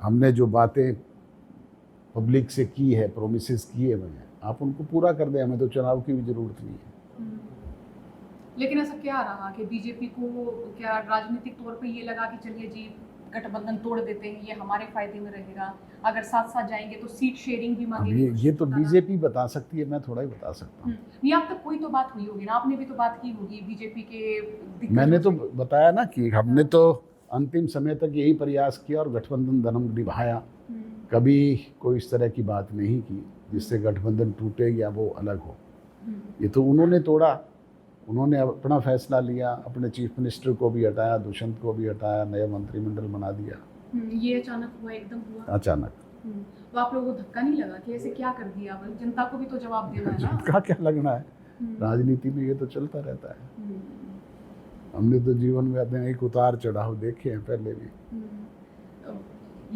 हमने जो बातें पब्लिक से की है, प्रोमिसेस किए हुए हैं, आप उनको पूरा कर दें, हमें तो चुनाव की भी ज़रूरत नहीं है।
लेकिन ऐसा क्या रहा कि बीजेपी को क्या राजनीतिक तौर पे ये लगा कि चलिए जी गठबंधन तोड़ देते हैं, ये हमारे फायदे में रहेगा, अगर साथ साथ जाएंगे तो सीट शेयरिंग भी
अब
मांगेंगे।
ये तो बीजेपी बता सकती है, मैं थोड़ा ही बता सकता हूँ।
नहीं, आप तक कोई तो बात हुई होगी ना, आपने भी तो बात की होगी बीजेपी के दिग्गजों
मैंने तो
से।
बताया ना कि हमने तो अंतिम समय तक यही प्रयास किया और गठबंधन धर्म निभाया। कभी कोई इस तरह की बात नहीं की जिससे गठबंधन टूटे या वो अलग हो। ये तो उन्होंने तोड़ा, उन्होंने अपना फैसला लिया, अपने चीफ मिनिस्टर को भी हटाया, दुष्यंत को भी हटाया, नया मंत्रिमंडल बना दिया।
ये अचानक हुआ, एकदम हुआ
अचानक।
तो आप लोगों को धक्का नहीं लगा कि ऐसे क्या कर दिया? जनता को भी तो जवाब देना है ना।
का क्या लगना है, राजनीति में ये तो चलता रहता है। हमने तो जीवन में अपने एक उतार चढ़ाव देखे हैं पहले भी।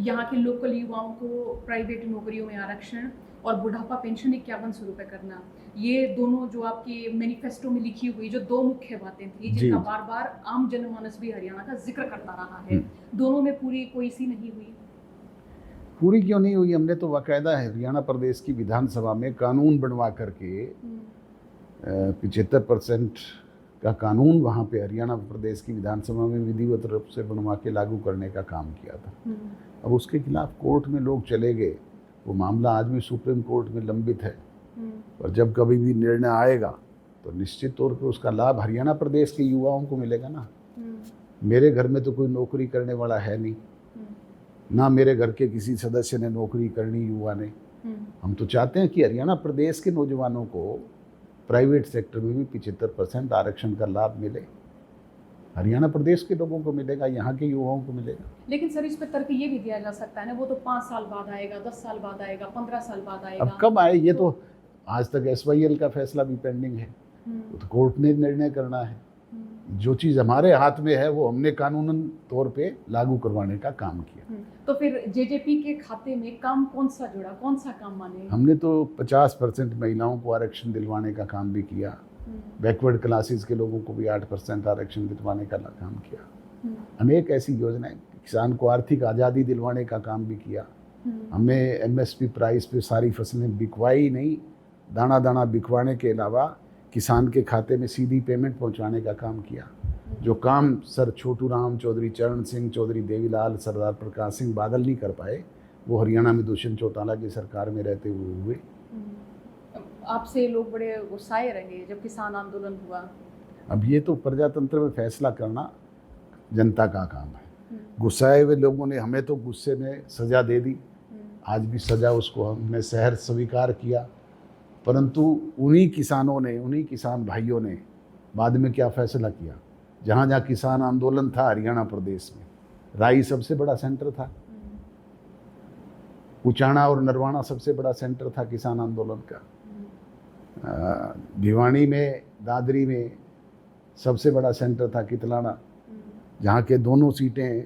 यहाँ के लोकल युवाओं को प्राइवेट नौकरियों में आरक्षण और बुढ़ापा पेंशन 5100 रुपये करना, ये दोनों जो आपके मैनिफेस्टो में लिखी हुई जो दो मुख्य बातें थी जिनका बार बार आम जनमानस भी हरियाणा का जिक्र करता रहा है, दोनों में पूरी कोई सी नहीं हुई।
पूरी क्यों नहीं हुई? हमने तो बाकायदा हरियाणा प्रदेश की विधानसभा में कानून बनवा करके 75% का कानून वहाँ पे हरियाणा प्रदेश की विधानसभा में विधिवत रूप से बनवा के लागू करने का काम किया था। अब उसके खिलाफ कोर्ट में लोग चले गए, वो मामला आज भी सुप्रीम कोर्ट में लंबित है। और जब कभी भी निर्णय आएगा तो निश्चित तौर पे उसका लाभ हरियाणा प्रदेश के युवाओं को मिलेगा ना। मेरे घर में तो कोई नौकरी करने वाला है नहीं, ना मेरे घर के किसी सदस्य ने नौकरी करनी, युवा ने। हम तो चाहते हैं कि हरियाणा प्रदेश के नौजवानों को प्राइवेट सेक्टर में भी 75% आरक्षण का लाभ मिले। हरियाणा प्रदेश के लोगों को मिलेगा, यहाँ के युवाओं को मिलेगा।
लेकिन सर इस पर तर्क ये भी दिया जा सकता है ना, वो तो 5 साल बाद आएगा, 10 साल बाद आएगा, 15 साल बाद आएगा।
अब कब आए ये तो आज तक SYL का फैसला भी पेंडिंग है, वो तो कोर्ट ने निर्णय करना है। जो चीज़ हमारे हाथ में है वो हमने कानूनन तौर पे लागू करवाने का काम किया।
तो फिर जेजेपी के खाते में काम कौन सा जुड़ा, कौन सा काम माने?
हमने तो 50% महिलाओं को आरक्षण दिलवाने का काम भी किया, बैकवर्ड क्लासेस के लोगों को भी 8% आरक्षण दिलवाने का काम किया। अनेक ऐसी योजनाएं, किसान को आर्थिक आज़ादी दिलवाने का काम भी किया। हमने MSP प्राइस पे सारी फसलें बिकवाई नहीं, दाना दाना बिकवाने के अलावा किसान के खाते में सीधी पेमेंट पहुंचाने का काम किया। जो काम सर छोटू राम, चौधरी चरण सिंह, चौधरी देवीलाल, सरदार प्रकाश सिंह बादल नहीं कर पाए, वो हरियाणा में दुष्यंत चौटाला की सरकार में रहते हुए हुए।
आपसे लोग बड़े गुस्साए रहे जब किसान आंदोलन हुआ।
अब ये तो प्रजातंत्र में फैसला करना जनता का काम है। गुस्साए हुए लोगों ने हमें तो गुस्से में सज़ा दे दी, आज भी सज़ा उसको हमने सहर्ष स्वीकार किया। परंतु उन्हीं किसानों ने, उन्हीं किसान भाइयों ने बाद में क्या फैसला किया? जहाँ जहाँ किसान आंदोलन था हरियाणा प्रदेश में, राई सबसे बड़ा सेंटर था, उचाना और नरवाना सबसे बड़ा सेंटर था किसान आंदोलन का। भिवानी में, दादरी में सबसे बड़ा सेंटर था कितलाना, जहाँ के दोनों सीटें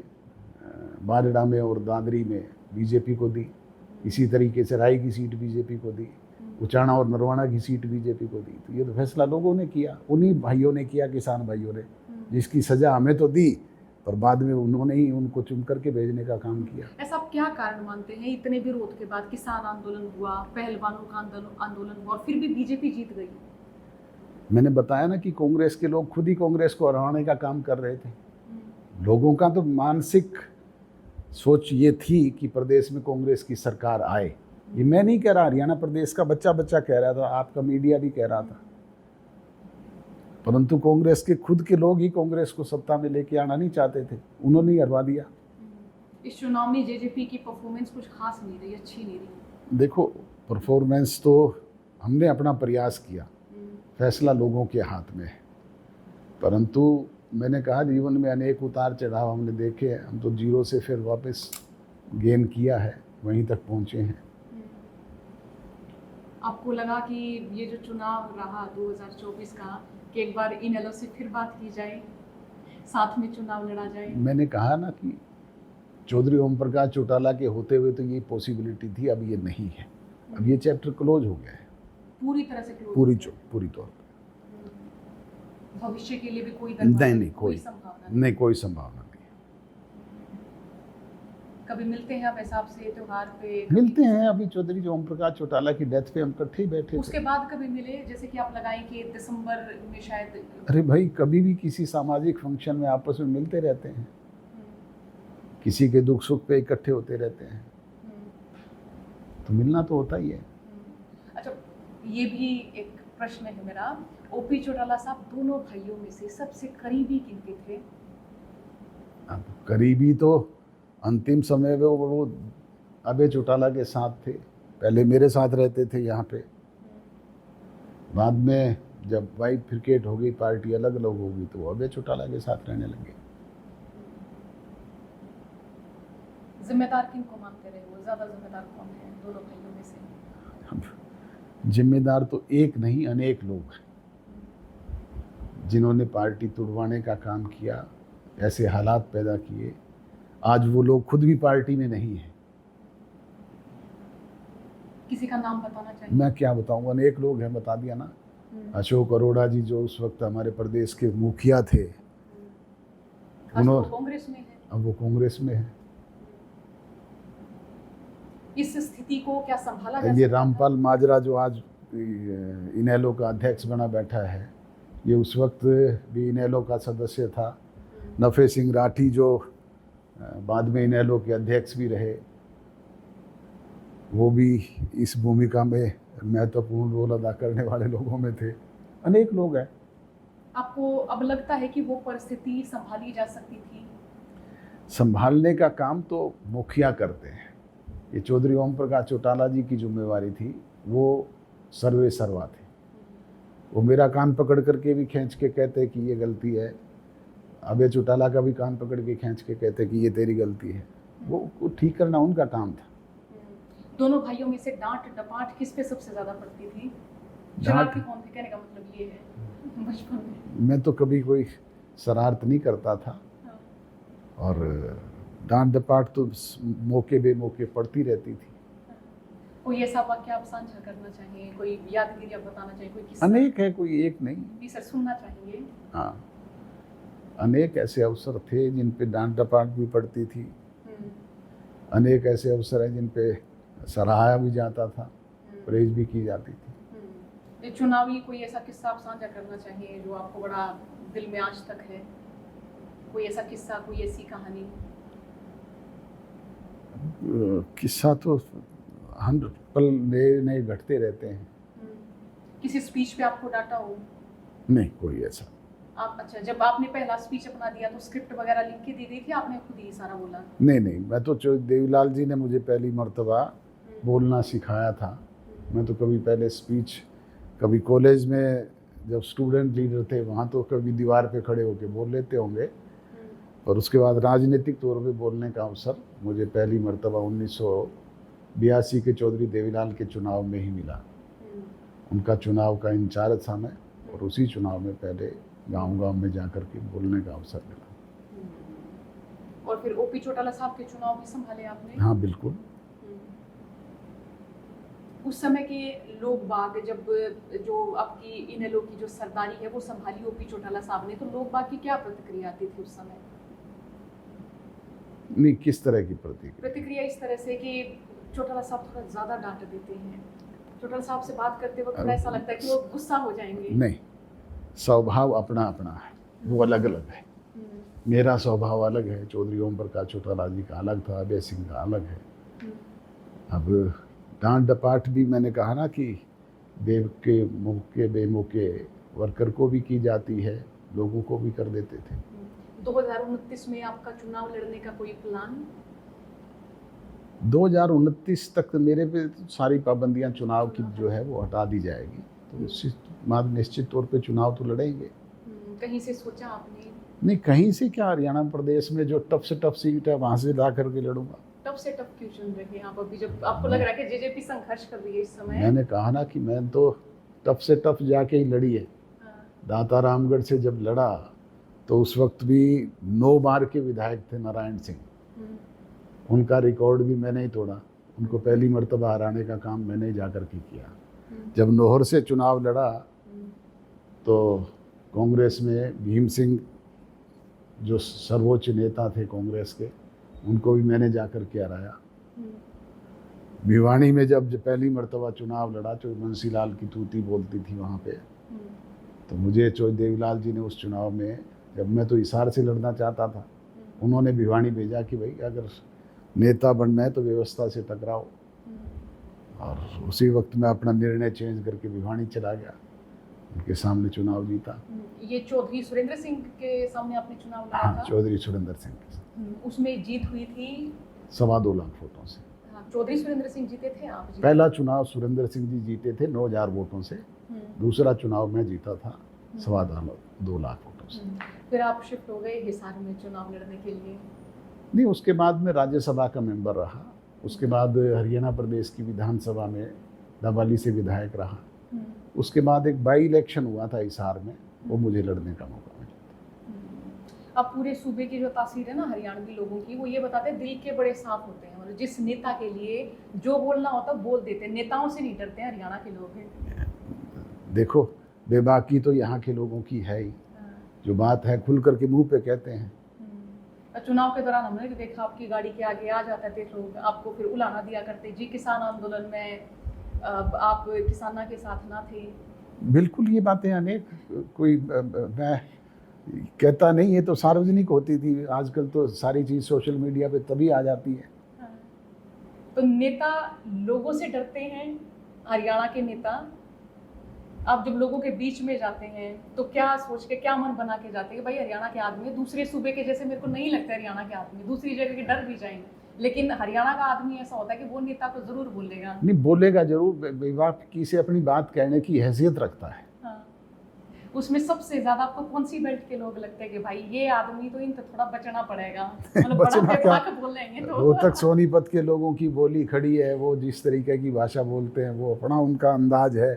बारड़ा में और दादरी में बीजेपी को दी। इसी तरीके से राई की सीट बीजेपी को दी, उचाना और नरवाना की सीट बीजेपी को दी। तो ये तो फैसला लोगों ने किया, उन्हीं भाइयों ने किया, किसान भाइयों ने, जिसकी सज़ा हमें तो दी पर बाद में उन्होंने ही उनको चुन करके भेजने का काम किया।
ऐसा आप क्या कारण मानते हैं, इतने विरोध के बाद किसान आंदोलन हुआ, पहलवानों का आंदोलन हुआ और फिर भी बीजेपी जीत गई?
मैंने बताया ना कि कांग्रेस के लोग खुद ही कांग्रेस को हराने का काम कर रहे थे। लोगों का तो मानसिक सोच ये थी कि प्रदेश में कांग्रेस की सरकार आए। ये मैं नहीं कह रहा, हरियाणा प्रदेश का बच्चा बच्चा कह रहा था, आपका मीडिया भी कह रहा था। परंतु कांग्रेस के खुद के लोग ही कांग्रेस को सत्ता में लेके आना नहीं चाहते थे, उन्होंने ही हरवा दिया।
इस चुनाव में जेजेपी की परफॉर्मेंस कुछ खास नहीं रही, अच्छी नहीं रही।
देखो, परफॉर्मेंस तो हमने अपना प्रयास किया, फैसला लोगों के हाथ में है। परंतु मैंने कहा जीवन में अनेक उतार चढ़ाव हमने देखे हैं, हम तो जीरो से फिर वापस गेन किया है, वहीं तक पहुँचे हैं।
आपको लगा कि ये जो चुनाव रहा 2024 का, कि एक बार इनेलो से फिर बात की जाए, साथ में चुनाव लड़ा जाए?
मैंने कहा ना कि चौधरी ओम प्रकाश चौटाला के होते हुए तो ये पॉसिबिलिटी थी, अब ये नहीं है। अब ये चैप्टर क्लोज हो गया है
पूरी तरह से क्लोज,
पूरी तौर पर।
भविष्य के लिए भी कोई
नहीं,
कोई संभावना
नहीं, कोई संभावना नहीं।
कभी मिलते हैं आप ऐसा आपसे त्योहार पे?
मिलते हैं, अभी चौधरी ओम प्रकाश चौटाला की डेथ पे हम इकट्ठे ही बैठे
उसके
थे।
बाद कभी मिले? जैसे कि आप लगाएं कि दिसंबर में शायद।
अरे भाई, कभी भी किसी सामाजिक फंक्शन में आपस में मिलते रहते हैं, किसी के दुख सुख पे इकट्ठे होते रहते हैं, तो मिलना तो होता ही है।
अच्छा, ये भी एक प्रश्न है मेरा, ओपी चौटाला साहब दोनों भाइयों में से सबसे करीबी किनके थे?
अब करीबी तो अंतिम समय में वो अबे चौटाला के साथ थे। पहले मेरे साथ रहते थे यहाँ पे, बाद में जब वाइफ क्रिकेट हो गई, पार्टी अलग अलग हो गई, तो वो अबे चौटाला के साथ रहने लगे।
जिम्मेदार किनको मानते रहे वो? ज्यादा जिम्मेदार कौन है दोनों भाइयों में से?
जिम्मेदार तो एक नहीं, अनेक लोग हैं जिन्होंने पार्टी तुड़वाने का काम किया, ऐसे हालात पैदा किए। आज वो लोग खुद भी पार्टी में नहीं है।
किसी का नाम बताना चाहिए?
मैं क्या बताऊं, अनेक लोग हैं, बता दिया ना। अशोक अरोड़ा जी जो उस वक्त हमारे प्रदेश के मुखिया थे,
उन्होंने कांग्रेस में है,
अब वो कांग्रेस में है।
इस स्थिति को क्या संभाला जा
ये
सकता
रामपाल माजरा जो आज इनेलो का अध्यक्ष बना बैठा है, ये उस वक्त भी इनेलो का सदस्य था। नफे सिंह राठी जो बाद में इनेलो के अध्यक्ष भी रहे, वो भी इस भूमिका में महत्वपूर्ण रोल अदा करने वाले लोगों में थे। अनेक लोग हैं।
आपको अब लगता है कि वो परिस्थिति संभाली जा सकती थी?
संभालने का काम तो मुखिया करते हैं। ये चौधरी ओम प्रकाश चौटाला जी की जिम्मेवारी थी, वो सर्वे सर्वा थे। वो मेरा कान पकड़ करके भी खींच के कहते कि ये गलती है, अबे चौटाला का भी कान पकड़ के खींच के कहते कि ये तेरी गलती है। वो ठीक करना उनका काम था।
दोनों भाइयों में से डांट डपाट किस पे सबसे ज्यादा पड़ती थी? शरारती कौन थे, कहने का मतलब ये है? बचपन में
मैं तो कभी कोई शरारत नहीं करता था, और डांट डपाट तो मौके बेमौके पड़ती रहती थी।
कोई ऐसा वाक्य आप साझा करना चाहिए, कोई यादगिरी आप बताना चाहिए, कोई किस्सा?
अनेक है, कोई एक नहीं।
जी सर, सुनना चाहेंगे।
हाँ, अनेक ऐसे अवसर थे जिन पे डांट डपाट भी पड़ती थी। अनेक ऐसे अवसर हैं जिन पे सराहा भी जाता था, प्रेज भी की जाती थी।
चुनावी कोई ऐसा किस्सा आप साझा करना चाहिए जो आपको बड़ा दिल में आज तक है? कोई ऐसा किस्सा, कोई ऐसी कहानी?
किस्सा तो हम पल नए नए घटते रहते हैं।
किसी स्पीच पे आपको डांटा हो?
नहीं, कोई ऐसा।
आप अच्छा, जब आपने पहला स्पीच अपना दिया तो स्क्रिप्ट वगैरह लिख के दी थी, आपने खुद ही सारा बोला?
नहीं, मैं तो देवीलाल जी ने मुझे पहली मर्तबा बोलना सिखाया था। मैं तो कभी पहले स्पीच, कभी कॉलेज में जब स्टूडेंट लीडर थे वहाँ तो कभी दीवार पे खड़े होके बोल लेते होंगे, और उसके बाद राजनीतिक तौर पे बोलने का अवसर मुझे पहली मर्तबा 1982 के चौधरी देवीलाल के चुनाव में ही मिला। उनका चुनाव का इंचार्ज था मैं, और उसी चुनाव में पहले गांव में जाकर के बोलने का अवसर मिला।
और फिर ओपी चौटाला साहब के चुनाव भी संभाले आपने?
हाँ, बिल्कुल।
उस समय के लोग बाग, जब जो आपकी इनेलो की जो सरदारी है वो संभाली ओपी चौटाला साहब ने, तो लोग बाग की क्या प्रतिक्रिया आती थी उस समय?
नहीं, किस तरह की
प्रतिक्रिया इस तरह से कि चौटाला साहब थोड़ा ज़्यादा डांट देते हैं, चौटाला साहब से बात करते वक्त थोड़ा ऐसा लगता है कि वो गुस्सा हो जाएंगे।
नहीं, स्वभाव अपना अपना है, वो अलग अलग है। मेरा स्वभाव अलग है, चौधरी ओम प्रकाश चौटाला जी का अलग था, अभय सिंह का अलग है। अब डांट डपाट भी मैंने कहा ना कि देव के मौके बेमौके वर्कर को भी की जाती है, लोगों को भी कर देते थे।
2029 में आपका चुनाव लड़ने का कोई प्लान?
2029 तक मेरे पे सारी पाबंदियां चुनाव की जो है वो हटा दी जाएगी, तो निश्चित तौर पे चुनाव तो लड़ेंगे।
कहीं से सोचा आपने?
नहीं, कहीं से क्या, हरियाणा प्रदेश में जो टफ से टफ सीट है वहाँ से ला करके लड़ूंगा।
टफ से टफ क्यों चुन रहे हैं आप अभी, जब आपको लग रहा है कि जेजेपी संघर्ष कर रही है इस समय?
मैंने कहा ना कि मैं तो टफ से टफ जाके ही लड़ी है। दाता रामगढ़ से जब लड़ा तो उस वक्त भी 9 बार के विधायक थे नारायण सिंह, उनका रिकॉर्ड भी मैंने ही तोड़ा। उनको पहली मर्तबा हराने का काम मैंने ही जाकर के किया। जब नौहर से चुनाव लड़ा तो कांग्रेस में भीम सिंह जो सर्वोच्च नेता थे कांग्रेस के, उनको भी मैंने जाकर के हराया। भिवानी में जब पहली मर्तबा चुनाव लड़ा तो बंसी लाल की तूती बोलती थी वहाँ पे, तो मुझे चौधरी देवीलाल जी ने उस चुनाव में, जब मैं तो हिसार से लड़ना चाहता था, उन्होंने भिवानी भेजा कि भाई अगर नेता बनना है तो व्यवस्था से टकराओ। और उसी वक्त मैं अपना निर्णय चेंज करके भिवानी चला गया, उनके सामने चुनाव जीता।
ये चौधरी सुरेंद्र सिंह के सामने आपने चुनाव लड़ा
हाँ,
था?
चौधरी सुरेंद्र सिंह के साथ।
उसमें जीत हुई थी
2.25 लाख वोटों से।
चौधरी सुरेंद्र सिंह जीते थे, आप जीते?
पहला चुनाव सुरेंद्र सिंह जी जीते थे 9,000 वोटों से। दूसरा चुनाव मैं जीता था 2.25 लाख वोटों से।
फिर आप शिफ्ट हो गए हिसार में चुनाव लड़ने के लिए?
नहीं, उसके बाद मैं राज्यसभा का मेंबर रहा। उसके बाद हरियाणा प्रदेश की विधानसभा में दबाली से विधायक रहा। उसके बाद एक बाई इलेक्शन हुआ था हिसार में, वो मुझे लड़ने का मौका मिला।
अब पूरे सूबे की जो तासीर है ना हरियाणवी लोगों की, वो ये बताते हैं दिल के बड़े साफ होते हैं, मतलब जिस नेता के लिए जो बोलना होता बोल देते हैं। नेताओं से नहीं डरते हैं हरियाणा के लोग।
देखो, बेबाकी तो यहाँ के लोगों की है ही। जो बात है खुल करके मुंह पे कहते हैं।
चुनाव के दौरान हमने भी देखा आपकी गाड़ी के आगे आ जाते थे लोग, आपको फिर उलाना दिया करते जी किसान आंदोलन में आप किसाना के साथ ना थे।
बिल्कुल, ये बातें अनेक, कोई मैं कहता नहीं है तो सार्वजनिक होती थी। आजकल तो सारी चीज़ सोशल मीडिया पे तभी आ जाती है।
तो नेता लोगों से डरते हैं, हरियाणा के नेता। आप जब लोगों के बीच में जाते हैं तो क्या सोच के, क्या मन बना के जाते हैं कि भाई हरियाणा के आदमी, दूसरे सूबे के जैसे मेरे को नहीं लगता हरियाणा के आदमी दूसरी जगह के डर भी जाएंगे, लेकिन हरियाणा का आदमी ऐसा होता है कि वो नेता को जरूर बोलेगा।
नहीं, बोलेगा जरूर, बेबाकी से अपनी बात कहने की हैसियत रखता है।
उसमें सबसे ज्यादा आपको कौन सी बेल्ट के लोग लगते हैं कि भाई ये आदमी तो इनसे थोड़ा बचना पड़ेगा, मतलब बड़ा बेबाक बोलेंगे तो?
रोहतक सोनीपत के लोगों की बोली खड़ी है, वो जिस तरीके की भाषा बोलते हैं वो अपना उनका अंदाज है।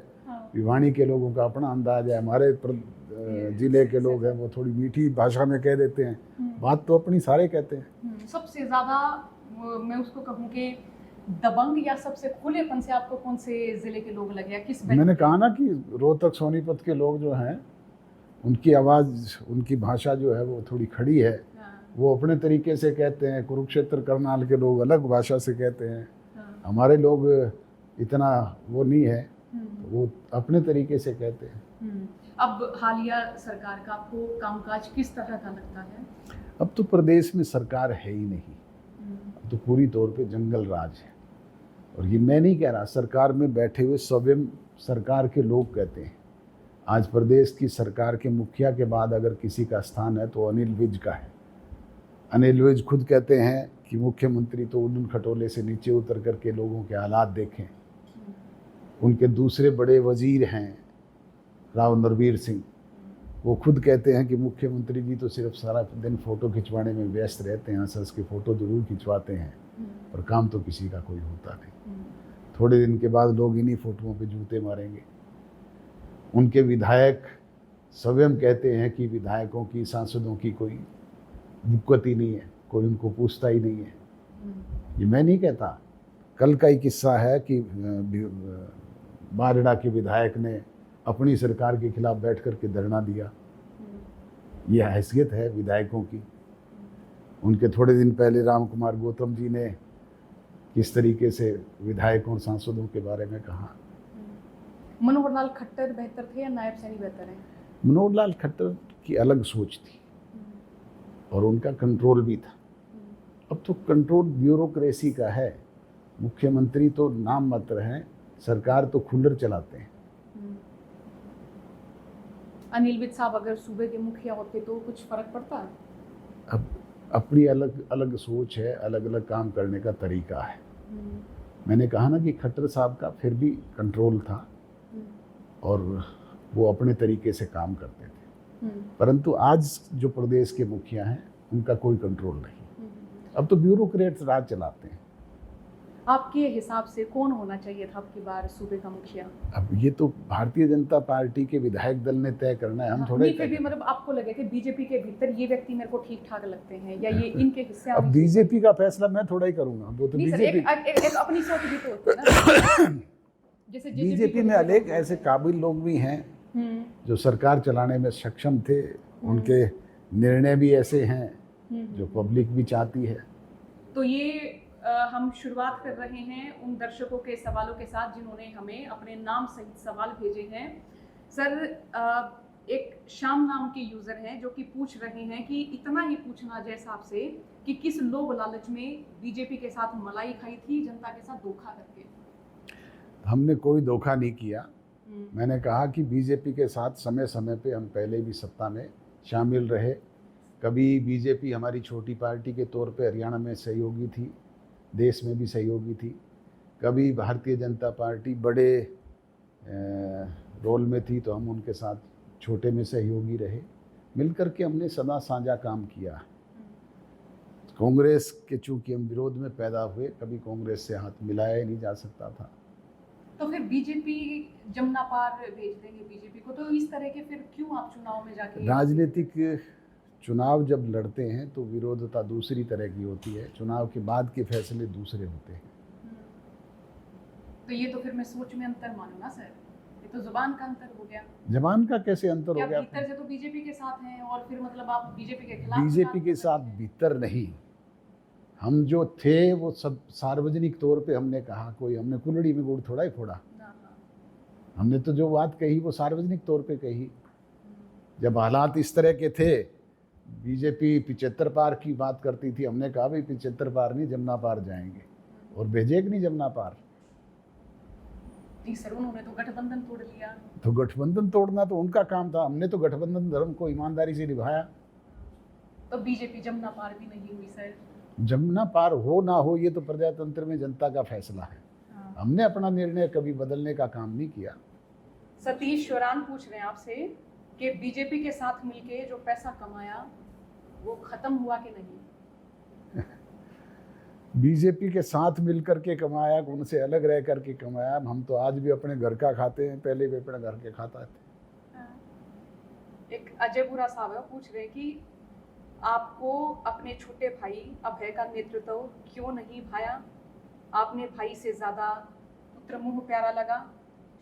भिवानी के लोगों का अपना अंदाज है। हमारे जिले के लोग हैं वो थोड़ी मीठी भाषा में कह देते हैं, बात तो अपनी सारे कहते हैं।
सबसे ज्यादा मैं उसको कहूँ कि दबंग या सबसे खुलेपन से आपको कौन से जिले के लोग लगे, किस?
मैंने कहा ना कि रोहतक सोनीपत के लोग जो हैं उनकी आवाज़, उनकी भाषा जो है वो थोड़ी खड़ी है। वो अपने तरीके से कहते हैं। कुरुक्षेत्र करनाल के लोग अलग भाषा से कहते हैं। हमारे लोग इतना वो नहीं है, वो अपने तरीके से कहते हैं।
अब हालिया सरकार का आपको कामकाज किस तरह का लगता है?
अब तो प्रदेश में सरकार है ही नहीं, अब तो पूरी तौर पे जंगल राज है। और ये मैं नहीं कह रहा, सरकार में बैठे हुए स्वयं सरकार के लोग कहते हैं। आज प्रदेश की सरकार के मुखिया के बाद अगर किसी का स्थान है तो अनिल विज का है। अनिल विज खुद कहते हैं कि मुख्यमंत्री तो उड़न खटोले से नीचे उतर करके लोगों के हालात देखें। उनके दूसरे बड़े वजीर हैं राव नरवीर सिंह, वो खुद कहते हैं कि मुख्यमंत्री जी तो सिर्फ सारा दिन फ़ोटो खिंचवाने में व्यस्त रहते हैं, हंस के फ़ोटो ज़रूर खिंचवाते हैं और काम तो किसी का कोई होता नहीं। थोड़े दिन के बाद लोग इन्हीं फ़ोटोओं पे जूते मारेंगे। उनके विधायक स्वयं कहते हैं कि विधायकों की, सांसदों की कोई दिक्कत ही नहीं है, कोई उनको पूछता ही नहीं है। ये मैं नहीं कहता। कल का ही किस्सा है कि बारड़ा के विधायक ने अपनी सरकार के खिलाफ बैठ कर के धरना दिया। ये हैसियत है विधायकों की। उनके थोड़े दिन पहले राम कुमार गौतम जी ने किस तरीके से विधायकों और सांसदों के बारे में कहा।
मनोहर लाल खट्टर बेहतर थे या नायब सैनी बेहतर है?
मनोहर लाल खट्टर की अलग सोच थी और उनका कंट्रोल भी था। अब तो कंट्रोल ब्यूरोक्रेसी का है। मुख्यमंत्री तो नाम मात्र हैं, सरकार तो खुल्लर चलाते हैं।
अनिल विज साहब अगर सूबे के मुखिया होते तो कुछ फर्क पड़ता?
अब अपनी अलग अलग सोच है, अलग अलग काम करने का तरीका है। मैंने कहा ना कि खट्टर साहब का फिर भी कंट्रोल था और वो अपने तरीके से काम करते थे। परंतु आज जो प्रदेश के मुखिया हैं उनका कोई कंट्रोल नहीं। अब तो ब्यूरोक्रेट्स राज चलाते हैं।
आपके हिसाब से कौन होना चाहिए था आपकी बार सूबे का मुखिया?
अब ये तो भारतीय जनता पार्टी के विधायक दल ने तय करना है, हम थोड़ा ही
नहीं, फिर
तय
भी
करें।
मतलब आपको लगे कि बीजेपी के भीतर ये व्यक्ति मेरे को ठीक ठाक लगते हैं या ये इनके हिस्से
अब
आने चाहिए?
बीजेपी का फैसला मैं थोड़ा ही करूंगा, वो तो
नहीं सर,
बीजेपी
एक अपनी सोच भी तो होती है ना। जैसे
बीजेपी में अनेक ऐसे काबिल लोग भी हैं जो सरकार चलाने में सक्षम थे, उनके निर्णय भी ऐसे हैं जो पब्लिक भी चाहती है।
तो ये हम शुरुआत कर रहे हैं उन दर्शकों के सवालों के साथ जिन्होंने हमें अपने नाम सहित सवाल भेजे हैं। सर, एक शाम नाम के यूजर हैं जो कि पूछ रहे हैं कि इतना ही पूछना जैसा आपसे कि किस लोभ लालच में बीजेपी के साथ मलाई खाई थी जनता के साथ धोखा करके?
हमने कोई धोखा नहीं किया। मैंने कहा कि बीजेपी के साथ समय समय पे हम पहले भी सत्ता में शामिल रहे। कभी बीजेपी हमारी छोटी पार्टी के तौर पे हरियाणा में सहयोगी थी, देश में भी सहयोगी थी। कभी भारतीय जनता पार्टी बड़े रोल में थी तो हम उनके साथ छोटे में सहयोगी रहे। मिलकर के हमने सदा साझा काम किया। कांग्रेस के चूंकि हम विरोध में पैदा हुए, कभी कांग्रेस से हाथ मिलाया ही नहीं जा सकता था।
तो फिर बीजेपी जमुना पार भेज देंगे बीजेपी को, तो इस तरह के फिर क्यों आप चुनाव में जाके?
राजनीतिक चुनाव जब लड़ते हैं तो विरोधता दूसरी तरह की होती है, चुनाव के बाद के फैसले दूसरे होते हैं।
तो ये तो फिर मैं सोच में अंतर मानूं ना सर, ये तो जुबान का अंतर हो गया।
जबान का कैसे अंतर हो गया?
भीतर से तो बीजेपी के साथ हैं और फिर मतलब आप बीजेपी के खिलाफ?
बीजेपी के साथ भीतर नहीं, हम जो थे वो सब सार्वजनिक तौर पे हमने कहा, कोई हमने कुल्हड़ी में गुड़ थोड़ा ही फोड़ा। हमने तो जो बात कही वो सार्वजनिक तौर पे कही। जब हालात इस तरह के थे, बीजेपी 75 पार की बात करती थी, हमने कहा भाई 75 पार नहीं, जमुना पार जाएंगे, और भेजे कि नहीं जमुना पार।
नहीं सर, उन्होंने तो गठबंधन तोड़ लिया।
तो गठबंधन तोड़ना तो उनका काम था, हमने तो गठबंधन धर्म को ईमानदारी से निभाया।
तो बीजेपी जमुना पार भी नहीं हुई सर।
जमुना पार हो ना हो ये तो प्रजातंत्र में जनता का फैसला है। हमने अपना निर्णय कभी बदलने का काम नहीं किया।
सतीश शोरान पूछ रहे हैं आपसे कि बीजेपी के साथ मिलके जो पैसा कमाया वो खत्म हुआ कि नहीं?
बीजेपी के साथ मिलकर के कमाया, उनसे अलग रह करके कमाया। हम तो आज भी अपने घर का खाते हैं, पहले भी अपने घर के खाता थे।
एक अजय बुरा साहब है, पूछ रहे हैं कि आपको अपने छोटे भाई अभय का नेतृत्व क्यों नहीं भाया? आपने भाई से ज्यादा पुत्र मुँह प्यारा लगा।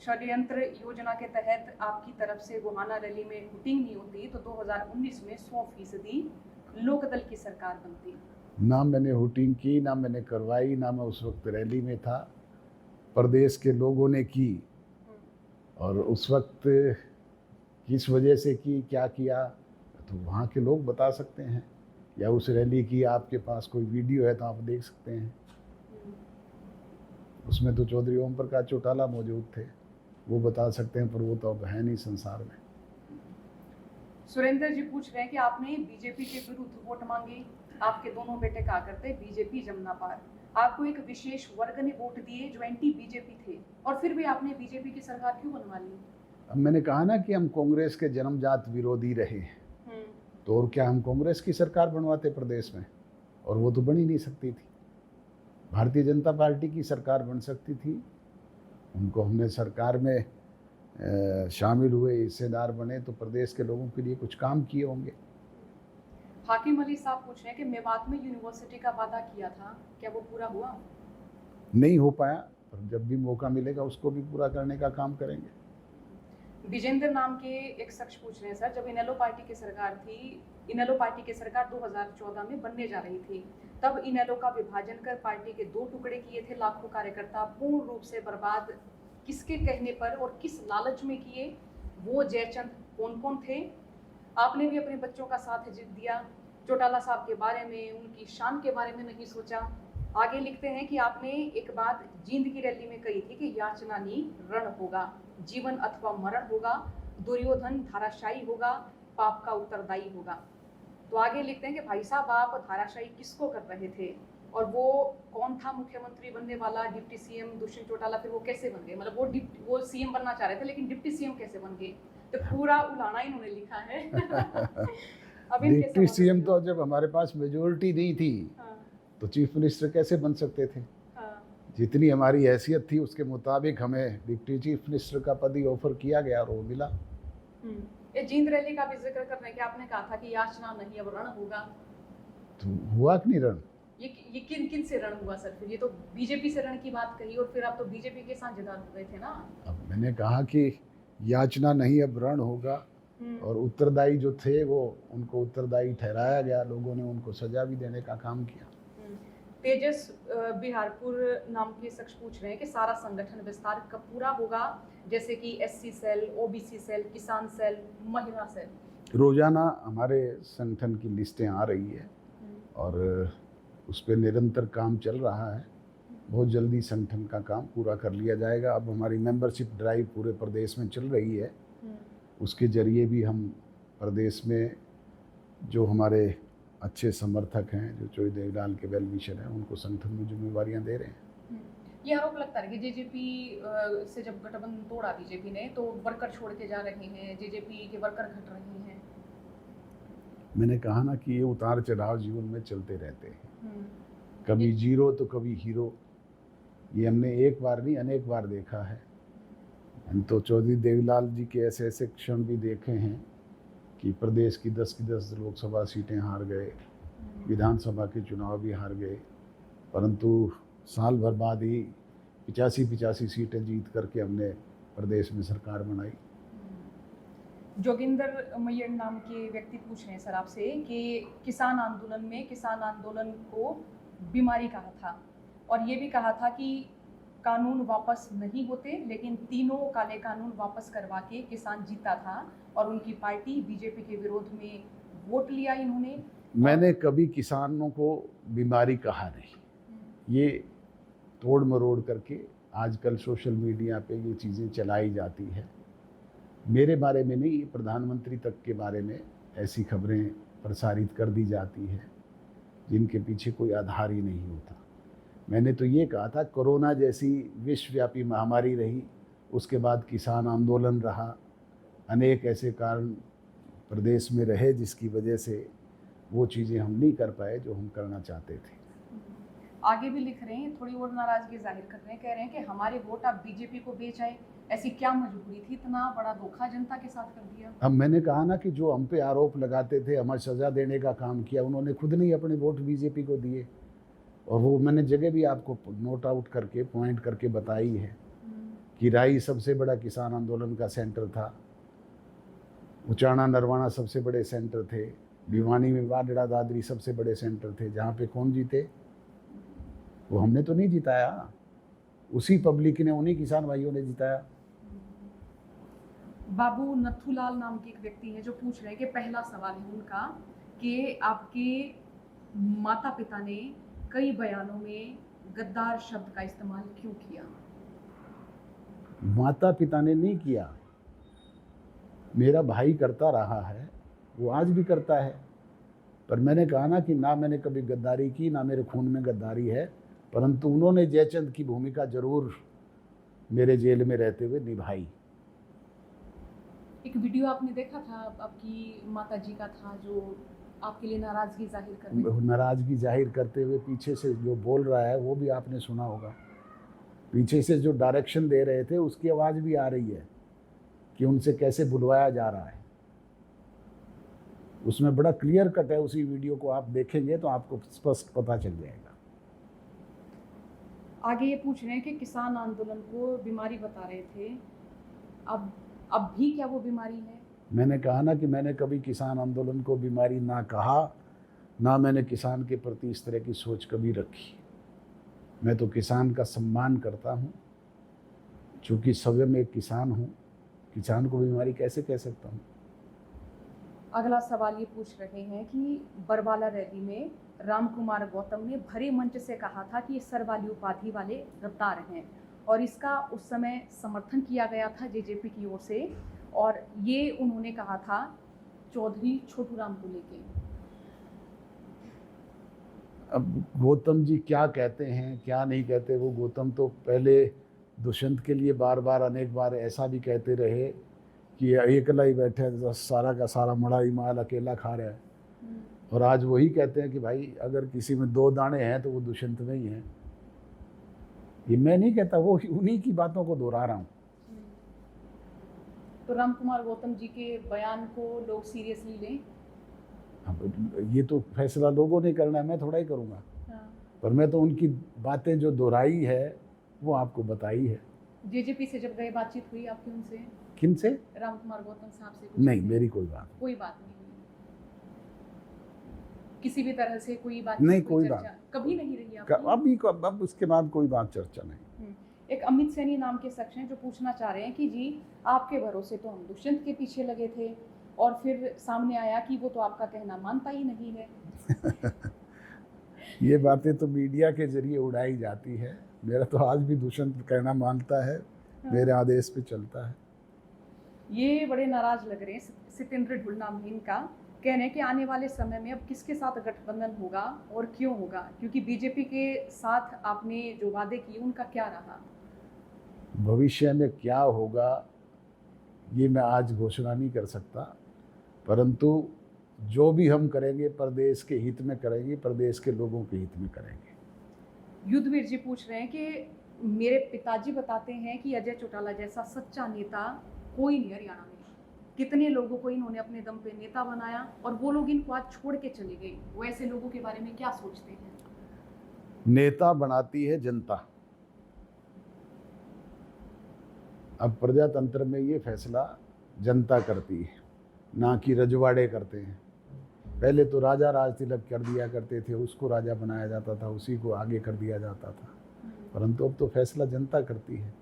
षड्यंत्र योजना के तहत आपकी तरफ से गोहाना रैली में हुटिंग नहीं होती तो 2019 में 100% लोकदल की सरकार बनती।
ना मैंने हुटिंग की, ना मैंने करवाई, ना मैं उस वक्त रैली में था। प्रदेश के लोगों ने की, और उस वक्त किस वजह से की, क्या किया, तो वहाँ के लोग बता सकते हैं, या उस रैली की आपके पास कोई वीडियो है तो आप देख सकते हैं। उसमें तो चौधरी ओम प्रकाश चौटाला मौजूद थे, वो बता सकते हैं, पर वो तो अब है नहीं संसार में।
सुरेंद्र जी पूछ रहे हैं कि आपने बीजेपी के विरुद्ध वोट मांगे, आपके दोनों बेटे कहा करते बीजेपी जमुना पार, आपको एक विशेष वर्ग ने वोट दिए जो एंटी बीजेपी थे, और फिर भी आपने बीजेपी की सरकार क्यों बनवा ली?
अब मैंने कहा ना कि हम कांग्रेस के जन्मजात विरोधी रहे, तो और क्या हम कांग्रेस की सरकार बनवाते प्रदेश में? और वो तो बन ही नहीं सकती थी। भारतीय जनता पार्टी की सरकार बन सकती थी। उनको हमने सरकार में शामिल हुए, हिस्सेदार बने, तो प्रदेश के लोगों के लिए कुछ काम किए होंगे।
हाकिम अली साहब पूछ रहे हैं कि मेवात में यूनिवर्सिटी का वादा किया था, क्या वो पूरा हुआ?
नहीं हो पाया, पर जब भी मौका मिलेगा उसको भी पूरा करने का काम करेंगे।
विजेंद्र नाम के एक शख्स पूछ रहे हैं सर, जब इनेलो पार्टी की सरकार थी, इनेलो पार्टी की सरकार 2014 में बनने जा रही थी, तब इनेलो का विभाजन कर पार्टी के 2 टुकड़े किए थे, लाखों कार्यकर्ता पूर्ण रूप से बर्बाद। किसके कहने पर और किस लालच में किए? वो जयचंद कौन कौन थे? आपने भी अपने बच्चों का साथ दिया, चौटाला साहब के बारे में, उनकी शान के बारे में नहीं सोचा। आगे लिखते हैं कि आपने एक बात जींद की रैली में कही थी कि याचना नहीं रण होगा, जीवन अथवा मरण होगा, दुर्योधन धाराशायी होगा, पाप का उत्तरदायी होगा। तो आगे लिखते हैं कि भाई साहब आप धाराशायी किसको कर रहे थे, और वो कौन था मुख्यमंत्री बनने वाला? Deputy CM Dushyant Chautala. फिर वो कैसे बन गए? मतलब वो सीएम बनना चाह रहे थे, लेकिन डिप्टी सीएम कैसे बन गए? तो पूरा उलाना इन्होंने लिखा है। अब
डिप्टी सीएम तो जब हमारे पास मेजोरिटी नहीं थी, तो चीफ मिनिस्टर कैसे बन सकते थे? जितनी हमारी हैसियत थी उसके मुताबिक हमें डिप्टी चीफ मिनिस्टर का पद ही ऑफर किया गया और वो मिला।
ये जींद रैली का भी जिक्र कर रहे हैं कि आपने कहा था कि याचना नहीं अब रण होगा,
तो हुआ कि नहीं रण?
ये किन किन से रण हुआ सर? फिर ये तो बीजेपी से रण की बात कही और फिर आप तो बीजेपी के साझेदार हो गए थे ना।
अब मैंने कहा कि याचना नहीं अब रण होगा, और उत्तरदायी जो थे वो उनको उत्तरदायी ठहराया गया, लोगों ने उनको सजा भी देने का काम किया।
तेजस बिहारपुर नाम के शख्स पूछ रहे हैं कि सारा संगठन विस्तार कब पूरा होगा, जैसे कि एससी सेल, ओबीसी सेल, किसान सेल, महिला सेल?
रोजाना हमारे संगठन की लिस्टें आ रही है और उस पर निरंतर काम चल रहा है। बहुत जल्दी संगठन का काम पूरा कर लिया जाएगा। अब हमारी मेंबरशिप ड्राइव पूरे प्रदेश में चल रही है, उसके जरिए भी हम प्रदेश में जो हमारे अच्छे समर्थक हैं, जो चौधरी देवीलाल के वेल विशर हैं, उनको संगठन में जिम्मेवारियां दे रहे हैं।
ये आरोप लगता है कि जेजेपी से जब गठबंधन तोड़ा बीजेपी ने तो वर्कर छोड़ के जा रहे हैं, जेजेपी के वर्कर घट रहे हैं।
मैंने कहा ना कि ये उतार चढ़ाव जीवन में चलते रहते हैं, कभी जीरो तो कभी हीरो। ये हमने एक बार नहीं अनेक बार देखा है। हम तो चौधरी देवीलाल जी के ऐसे ऐसे क्षण भी देखे हैं कि प्रदेश की 10 लोकसभा सीटें हार गए, विधानसभा के चुनाव भी हार गए, परंतु साल भर बाद ही 85 सीटें जीत करके हमने प्रदेश में सरकार बनाई।
जोगिंदर मैयर नाम के व्यक्ति पूछ रहे हैं सर आपसे कि किसान आंदोलन को बीमारी कहा था और ये भी कहा था कि कानून वापस नहीं होते, लेकिन तीनों काले कानून वापस करवा के किसान जीता था और उनकी पार्टी बीजेपी के विरोध में वोट लिया इन्होंने।
मैंने कभी किसानों को बीमारी कहा नहीं। ये तोड़ मरोड़ करके आजकल सोशल मीडिया पे ये चीज़ें चलाई जाती है। मेरे बारे में नहीं, प्रधानमंत्री तक के बारे में ऐसी खबरें प्रसारित कर दी जाती है जिनके पीछे कोई आधार ही नहीं होता। मैंने तो ये कहा था कोरोना जैसी विश्वव्यापी महामारी रही, उसके बाद किसान आंदोलन रहा, अनेक ऐसे कारण प्रदेश में रहे जिसकी वजह से वो चीज़ें हम नहीं कर पाए जो हम करना चाहते थे।
आगे भी लिख रहे हैं, थोड़ी और नाराजगी जाहिर कर रहे हैं, कह रहे हैं कि हमारे वोट आप बीजेपी को बेच आए, ऐसी क्या मजबूरी थी, इतना बड़ा धोखा जनता के साथ कर दिया?
अब मैंने कहा ना कि जो हम पे आरोप लगाते थे, हमें सज़ा देने का काम किया, उन्होंने खुद नहीं अपने वोट बीजेपी को दिए। और वो मैंने जगह भी आपको नोट आउट करके पॉइंट करके बताई है कि राई सबसे बड़ा किसान आंदोलन का सेंटर था, उचाना नरवाना सबसे बड़े सेंटर थे, भिवानी में वाडड़ा दादरी सबसे बड़े सेंटर थे, जहाँ पे कौन जीते? वो हमने तो नहीं जिताया, उसी पब्लिक ने, उन्हीं किसान भाइयों ने जिताया।
बाबू नथुलाल नाम के एक व्यक्ति हैं जो पूछ रहे हैं कि पहला सवाल है उनका कि आपके माता पिता ने कई बयानों में गद्दार शब्द का इस्तेमाल क्यों किया?
माता पिता ने नहीं किया, मेरा भाई करता रहा है, वो आज भी करता है। पर मैंने कहा ना कि ना मैंने कभी गद्दारी की, ना मेरे खून में गद्दारी है, परंतु उन्होंने जयचंद की भूमिका जरूर मेरे जेल में रहते हुए निभाई।
एक वीडियो आपने देखा था आपकी माता जी का था जो आपके लिए नाराजगी जाहिर कर रहे थे।
नाराजगी जाहिर करते हुए पीछे से जो बोल रहा है वो भी आपने सुना होगा, पीछे से जो डायरेक्शन दे रहे थे उसकी आवाज़ भी आ रही है कि उनसे कैसे बुलवाया जा रहा है। उसमें बड़ा क्लियर कट है, उसी वीडियो को आप देखेंगे तो आपको स्पष्ट पता चल जाएगा।
आगे ये पूछ रहे हैं कि किसान आंदोलन को बीमारी बता रहे थे, अब भी क्या वो बीमारी है?
मैंने कहा ना कि मैंने कभी किसान आंदोलन को बीमारी ना कहा, ना मैंने किसान के प्रति इस तरह की सोच कभी रखी। मैं तो किसान का सम्मान करता हूँ, चूँकि स्वयं एक किसान हूँ, किसान को बीमारी कैसे कह सकता हूँ?
अगला सवाल ये पूछ रहे हैं कि बरवाला रैली में रामकुमार गौतम ने भरे मंच से कहा था कि सरवाली उपाधि वाले गद्दार हैं और इसका उस समय समर्थन किया गया था जेजेपी की ओर से, और ये उन्होंने कहा था चौधरी छोटूराम को लेके।
अब गौतम जी क्या कहते हैं क्या नहीं कहते, वो गौतम तो पहले दुष्यंत के लिए बार बार अनेक बार ऐसा भी कहते रहे कि अकेला ही बैठे, सारा का सारा मड़ाई माल अकेला खा रहा है, और आज वही कहते हैं कि भाई अगर किसी में 2 दाने हैं तो वो दुष्यंत में ही हैं। ये मैं नहीं कहता, वो उन्हीं की बातों को दोहरा रहा हूँ।
तो राम कुमार गौतम जी के बयान को लोग सीरियसली लें?
अब ये तो फैसला लोगों ने करना है, मैं थोड़ा ही करूँगा।
हाँ।
पर मैं तो उनकी बातें जो दोहराई है वो आपको बताई है।
जेजेपी से जब गए बातचीत हुई आपकी उनसे?
किन से?
राम कुमार गौतम साहब से?
नहीं, मेरी कोई बात
कोई बात नहीं हुई, किसी भी तरह से कोई बात
नहीं, कोई बात
कभी नहीं रही
अभी अब उसके बाद कोई बात चर्चा नहीं।
एक अमित सैनी नाम के शख्स हैं जो पूछना चाह रहे हैं कि जी आपके भरोसे तो हम दुष्यंत के पीछे लगे थे और फिर सामने आया कि वो तो आपका कहना मानता ही नहीं है।
ये बातें तो मीडिया के जरिए उड़ाई जाती है। मेरा तो आज भी दुष्यंत कहना मानता है, मेरे आदेश पे चलता है।
ये बड़े नाराज लग रहे हैं, सत्येंद्र ढुल नाम है इनका, कह रहे हैं कि आने वाले समय में अब किसके साथ गठबंधन होगा और क्यों होगा, क्योंकि बीजेपी के साथ आपने जो वादे किए उनका क्या रहा?
भविष्य में क्या होगा ये मैं आज घोषणा नहीं कर सकता, परंतु जो भी हम करेंगे प्रदेश के हित में करेंगे, प्रदेश के लोगों के हित में करेंगे।
युद्धवीर जी पूछ रहे हैं कि मेरे पिताजी बताते हैं कि अजय चौटाला जैसा सच्चा नेता कोई नहीं हरियाणा में। कितने लोगों को इन्होंने अपने दम पे नेता बनाया और वो लोग इनको आज छोड़ के चले गए। वो ऐसे लोगों के बारे में क्या सोचते हैं?
नेता बनाती है जनता। अब प्रजातंत्र में ये फैसला जनता करती है, ना कि रजवाड़े करते हैं। पहले तो राजा राज तिलक कर दिया करते थे, उसको राजा बनाया जाता था, उसी को आगे कर दिया जाता था, परंतु अब तो फैसला जनता करती है।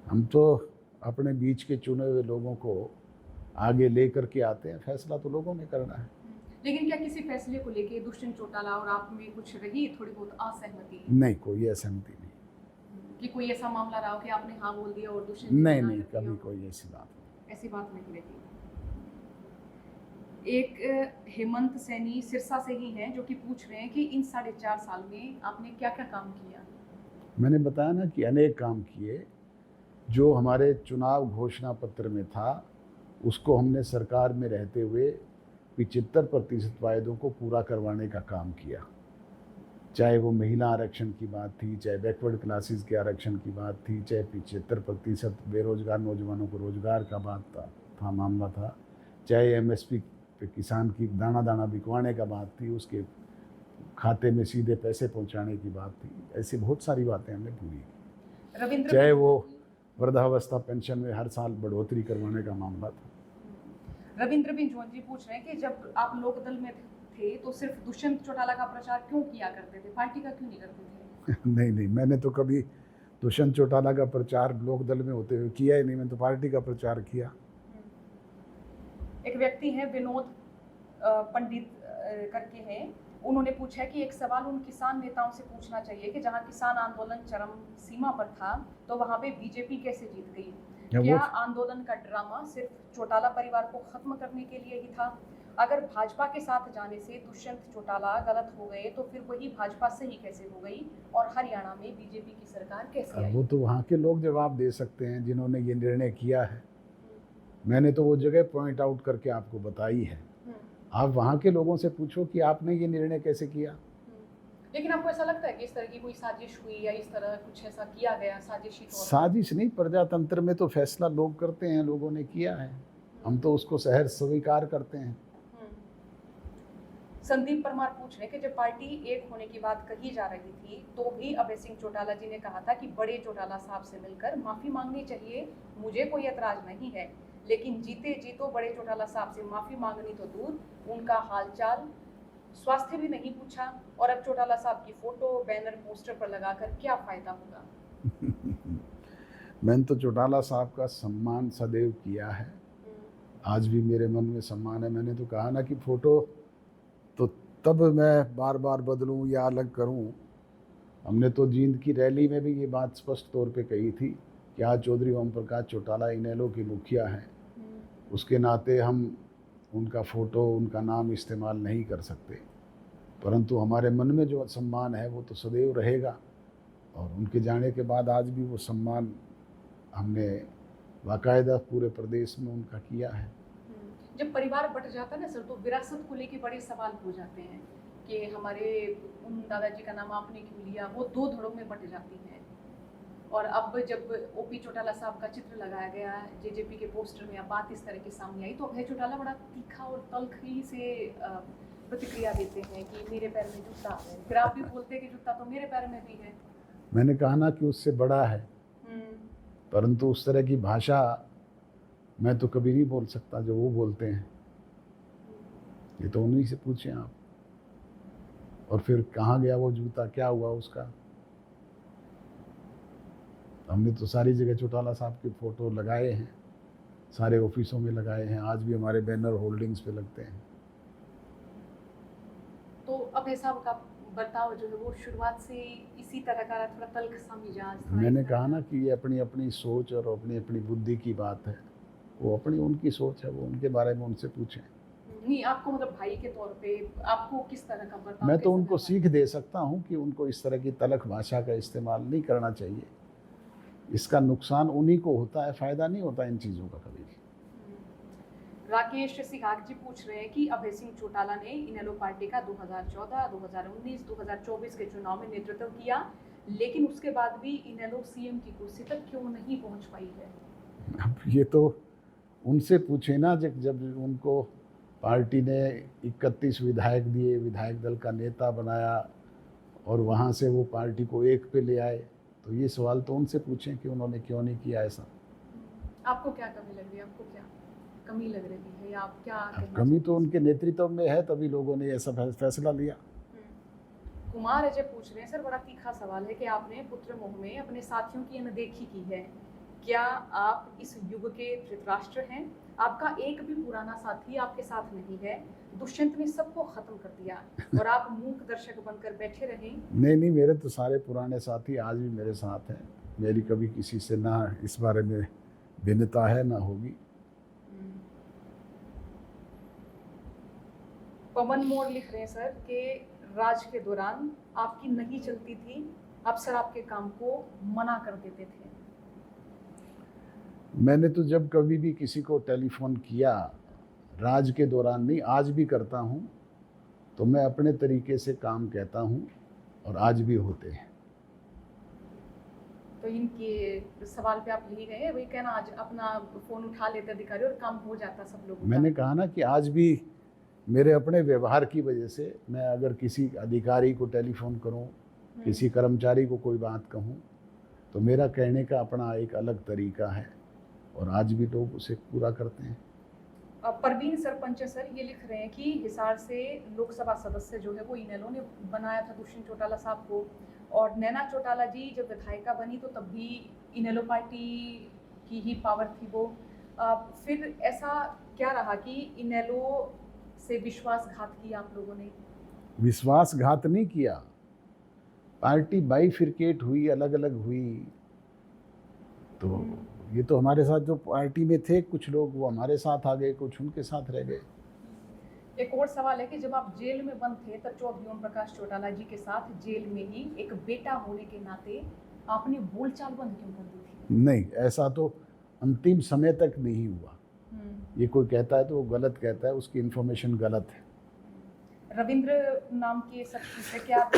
हम तो अपने बीच के चुने हुए लोगों को आगे लेकर के आते हैं, फैसला तो लोगों ने करना है।
लेकिन क्या किसी फैसले को लेके दुष्यंत चौटाला और आप में कुछ रही थोड़ी बहुत असहमति?
नहीं, कोई असहमति नहीं।
कि कोई ऐसा मामला रहा हो कि आपने हाँ बोल दिया और दुष्यंत
नहीं, कभी कोई ऐसी बात नहीं।
ऐसी बात नहीं रही। एक हेमंत सैनी सिरसा से ही हैं जो कि पूछ रहे हैं कि इन 4.5 साल में आपने क्या क्या काम किया? मैंने
बताया ना कि अनेक काम किए। जो हमारे चुनाव घोषणा पत्र में था उसको हमने सरकार में रहते हुए 75% वायदों को पूरा करवाने का काम किया। चाहे वो महिला आरक्षण की बात थी, चाहे बैकवर्ड क्लासेस के आरक्षण की बात थी, चाहे 75% बेरोजगार नौजवानों को रोजगार का बात था मामला था, चाहे एमएसपी पे किसान की दाना दाना बिकवाने का बात थी, उसके खाते में सीधे पैसे पहुंचाने की बात थी। ऐसी बहुत सारी बातें हमने पूरी की। चाहे वो वृद्धावस्था पेंशन में हर साल बढ़ोतरी करवाने का मामला था।
रविंद्र बिंजोन जी पूछ रहे हैं कि जब आप लोकदल में थे तो सिर्फ दुष्यंत चौटाला का प्रचार क्यों किया करते थे, पार्टी का क्यों नहीं करते थे?
नहीं, मैंने तो कभी दुष्यंत चौटाला का प्रचार लोकदल में होते हुए किया ही नहीं, मैंने तो पार्टी का प्रचार किया।
एक व्यक्ति है विनोद पंडित करके हैं, उन्होंने पूछा है कि एक सवाल उन किसान नेताओं से पूछना चाहिए कि जहां किसान आंदोलन चरम सीमा पर था तो वहां पे बीजेपी कैसे जीत गई? क्या आंदोलन का ड्रामा सिर्फ चौटाला परिवार को खत्म करने के लिए ही था? अगर भाजपा के साथ जाने से दुष्यंत चौटाला गलत हो गए तो फिर वही भाजपा सही कैसे हो गई और हरियाणा में बीजेपी की सरकार कैसे आई?
वो तो वहाँ के लोग जवाब दे सकते हैं जिन्होंने ये निर्णय किया है। मैंने तो वो जगह पॉइंट आउट करके आपको बताई है। आप वहाँ के लोगों से पूछो कि आपने ये निर्णय कैसे किया।
लेकिन आपको ऐसा लगता है कि इस तरह की कोई साजिश हुई या इस तरह कुछ ऐसा किया गया?
साजिश नहीं, प्रजातंत्र में तो फैसला लोग करते हैं, लोगों ने किया है, हम तो उसको सहर्ष स्वीकार करते हैं।
संदीप परमार पूछ रहे हैं कि जब पार्टी एक होने की बात कही जा रही थी तो भी अभय सिंह चौटाला जी ने कहा था कि बड़े चौटाला साहब से मिलकर माफी मांगनी चाहिए, मुझे कोई ऐतराज नहीं है, लेकिन जीते जी तो बड़े चौटाला साहब से माफी मांगनी तो दूर, उनका हालचाल स्वास्थ्य भी नहीं पूछा और अब चौटाला साहब की फोटो बैनर पोस्टर पर लगाकर क्या फायदा होगा?
मैंने तो चौटाला साहब का सम्मान सदैव किया है, आज भी मेरे मन में सम्मान है। मैंने तो कहा ना कि फोटो तो तब मैं बार बार बदलूं या अलग करूं। हमने तो जींद की रैली में भी ये बात स्पष्ट तौर पे कही थी कि आज चौधरी ओम प्रकाश चौटाला इनेलो के मुखिया हैं, उसके नाते हम उनका फ़ोटो, उनका नाम इस्तेमाल नहीं कर सकते, परंतु हमारे मन में जो सम्मान है वो तो सदैव रहेगा और उनके जाने के बाद आज भी वो सम्मान हमने बाकायदा पूरे प्रदेश में उनका किया है।
जब परिवार बट जाता है ना सर, तो विरासत को लेके बड़े सवाल हो जाते हैं कि हमारे उन दादाजी का नाम आपने क्यों लिया, वो 2 धड़ों में बट जाती है। और अब जब ओपी चौटाला साहब का चित्र लगाया गया जेजेपी के पोस्टर में, अब बात इस तरह की सामने आई, तो अभय चौटाला बड़ा तीखा और तल्खी से प्रतिक्रिया देते हैं कि मेरे पैर में जूता है, फिर आप भी बोलते हैं कि जूता तो मेरे पैर में भी है।
मैंने कहा ना कि उससे बड़ा है, परंतु उस तरह की भाषा मैं तो कभी नहीं बोल सकता जो वो बोलते हैं। ये तो उन्हीं से पूछें आप। और फिर कहाँ गया वो जूता, क्या हुआ उसका? हमने तो सारी जगह चौटाला साहब के फोटो लगाए हैं, सारे ऑफिसों में लगाए हैं, आज भी हमारे बैनर होल्डिंग्स पे लगते हैं।
तो अभय साहब का बर्ताव जो है वो शुरुआत से इसी तरह का, थोड़ा तल्ख सा मिजाज था।
मैंने कहा ना कि ये अपनी अपनी सोच और अपनी अपनी बुद्धि की बात है, वो अपनी उनकी सोच है, वो उनके बारे में उनसे पूछें।
नहीं, आपको मतलब भाई के तौर पे आपको किस तरह का बर्ताव?
मैं तो उनको सीख दे सकता हूँ कि उनको इस तरह की तलख भाषा का इस्तेमाल नहीं करना चाहिए। इसका नुकसान उन्हीं को होता है, फ़ायदा नहीं होता इन चीज़ों का कभी भी।
राकेश सिहाग जी पूछ रहे हैं कि अभय सिंह चौटाला ने इनेलो पार्टी का 2014, 2019, 2024 के चुनाव में नेतृत्व किया, लेकिन उसके बाद भी इनेलो सीएम की कुर्सी तक क्यों नहीं पहुंच पाई है?
अब ये तो उनसे पूछे ना, जब उनको पार्टी ने 31 विधायक दिए, विधायक दल का नेता बनाया और वहाँ से वो पार्टी को एक पे ले आए, तो ये सवाल तो उनसे पूछें कि उन्होंने क्यों नहीं किया ऐसा।
आपको क्या कमी लग रही है, आपको क्या कमी लग रही है, या आप क्या कहना
कमी तो
चाहते हैं?
उनके नेतृत्व में है, तभी लोगों ने ऐसा फैसला लिया।
कुमार अजय पूछ रहे हैं, सर बड़ा तीखा सवाल है कि आपने पुत्र मोह में अपने साथियों की अनदेखी की है, क्या आप इस युग के धृतराष्ट्र हैं? आपका एक भी पुराना साथी आपके साथ नहीं है, दुष्यंत ने सबको खत्म कर दिया और आप मूक दर्शक बनकर बैठे रहे।
नहीं, मेरे तो सारे पुराने साथी आज भी मेरे साथ हैं, मेरी कभी किसी से ना इस बारे में भिन्नता है ना होगी।
पवन मोर लिख रहे हैं सर कि राज के दौरान आपकी नहीं चलती थी, अफसर आपके काम को मना कर देते थे।
मैंने तो जब कभी भी किसी को टेलीफोन किया, राज के दौरान नहीं, आज भी करता हूँ, तो मैं अपने तरीके से काम कहता हूँ और आज भी होते हैं।
तो इनके सवाल पे आप यही रहे, वही कहना आज अपना फोन उठा लेते अधिकारी और काम हो जाता सब लोगों का।
मैंने कहा ना कि आज भी मेरे अपने व्यवहार की वजह से मैं अगर किसी अधिकारी को टेलीफोन करूं, किसी कर्मचारी को कोई बात कहूं, तो मेरा कहने का अपना एक अलग तरीका है और आज भी लोग उसे पूरा करते हैं।
परवीन सरपंच सर ये लिख रहे हैं कि हिसार से लोकसभा सदस्य जो है वो इनेलो ने बनाया था दुष्यंत चौटाला साहब को, और नैना चौटाला जी जब विधायिका बनी तो तब भी इनेलो पार्टी की ही पावर थी वो। फिर ऐसा क्या रहा कि इनेलो से विश्वासघात किया आप लोगों ने?
विश्वासघात नहीं किया, पार्टी बाइफिरकेट हुई, अलग अलग हुई, तो ये तो हमारे साथ जो पार्टी में थे कुछ लोग वो हमारे साथ आ गए, कुछ उनके साथ रह गए।
एक और सवाल है कि जब आप जेल में बंद थे तब चौधरी ओम प्रकाश चौटाला जी के साथ जेल में ही एक बेटा होने के नाते आपने बोलचाल बंद क्यों कर दी थी?
नहीं, ऐसा तो अंतिम समय तक नहीं हुआ। ये कोई कहता है तो वो गलत कहता है, उसकी इन्फॉर्मेशन गलत है।
रविंद्र नाम के शख्स से क्या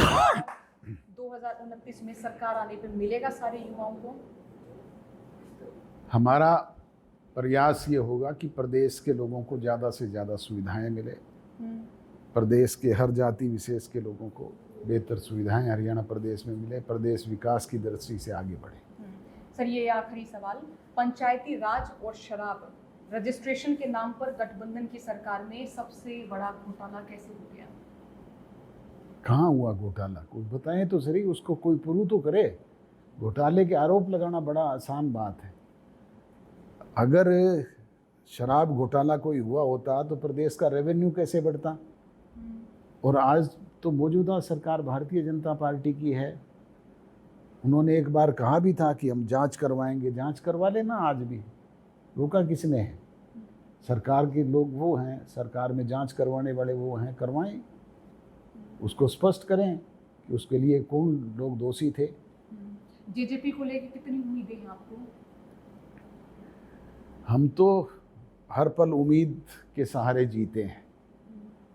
2029 में सरकार आने पर मिलेगा सारे युवाओं को?
हमारा प्रयास ये होगा कि प्रदेश के लोगों को ज़्यादा से ज़्यादा सुविधाएं मिले, प्रदेश के हर जाति विशेष के लोगों को बेहतर सुविधाएं हरियाणा प्रदेश में मिले, प्रदेश विकास की दृष्टि से आगे बढ़े।
सर ये आखिरी सवाल, पंचायती राज और शराब रजिस्ट्रेशन के नाम पर गठबंधन की सरकार में सबसे बड़ा घोटाला कैसे हो गया?
कहाँ हुआ घोटाला? कोई बताएं तो सही, उसको कोई प्रूव तो करे। घोटाले के आरोप लगाना बड़ा आसान बात है। अगर शराब घोटाला कोई हुआ होता तो प्रदेश का रेवेन्यू कैसे बढ़ता? और आज तो मौजूदा सरकार भारतीय जनता पार्टी की है, उन्होंने एक बार कहा भी था कि हम जांच करवाएंगे, जांच करवा लेना, आज भी रोका किसने है? सरकार के लोग वो हैं, सरकार में जांच करवाने वाले वो हैं, करवाएं, उसको स्पष्ट करें कि उसके लिए कौन लोग दोषी थे।
जेजेपी को लेकर कितनी उम्मीदें हैं आपको?
हम तो हर पल उम्मीद के सहारे जीते हैं।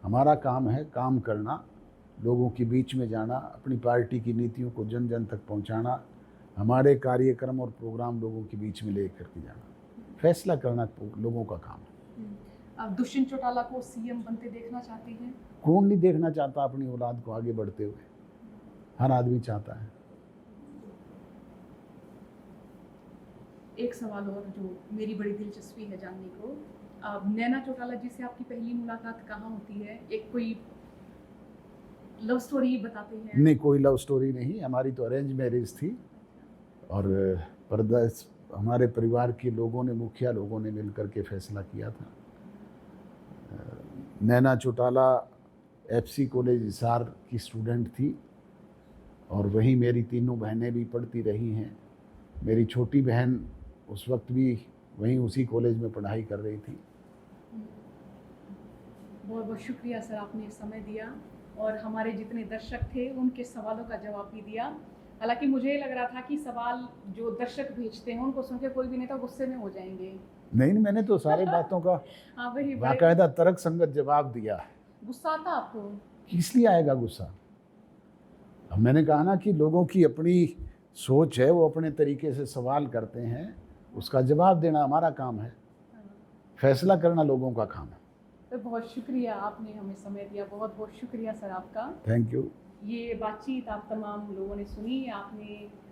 हमारा काम है काम करना, लोगों के बीच में जाना, अपनी पार्टी की नीतियों को जन जन तक पहुंचाना। हमारे कार्यक्रम और प्रोग्राम लोगों के बीच में लेकर के जाना, फैसला करना लोगों का काम है।
आप दुष्यंत चौटाला को सीएम बनते देखना चाहते हैं?
कौन नहीं देखना चाहता अपनी औलाद को आगे बढ़ते हुए, हर आदमी चाहता है।
एक सवाल और जो मेरी बड़ी दिलचस्पी है जानने को, नैना चौटाला जी से आपकी पहली मुलाकात कहाँ होती है? एक कोई लव स्टोरी बताते हैं?
नहीं, कोई लव स्टोरी नहीं, हमारी तो अरेंज मैरिज थी और पर्दा हमारे परिवार के लोगों ने, मुखिया लोगों ने मिलकर के फैसला किया था। नैना चौटाला एफसी कॉलेज हिसार की स्टूडेंट थी और वहीं मेरी तीनों बहनें भी पढ़ती रही हैं। मेरी छोटी बहन उस वक्त भी वहीं उसी कॉलेज में पढ़ाई कर रही थी।
बहुत बहुत शुक्रिया सर, आपने समय दिया और हमारे जितने दर्शक थे उनके सवालों का जवाब भी दिया। हालांकि मुझे लग रहा था कि सवाल जो दर्शक भेजते हैं उनको सुन के कोई भी नेता गुस्से में हो जाएंगे।
नहीं, मैंने तो सारे बातों का
हाँ वही,
बाकायदा तर्क संगत जवाब दिया है।
गुस्सा आता आपको?
किस लिए आएगा गुस्सा? अब मैंने कहा ना कि लोगों की अपनी सोच है, वो अपने तरीके से सवाल करते हैं, उसका जवाब देना हमारा काम है, फैसला करना लोगों का काम है।
तो बहुत शुक्रिया, आपने हमें समय दिया, बहुत बहुत शुक्रिया सर आपका।
Thank you.
ये बातचीत आप तमाम लोगों ने सुनी,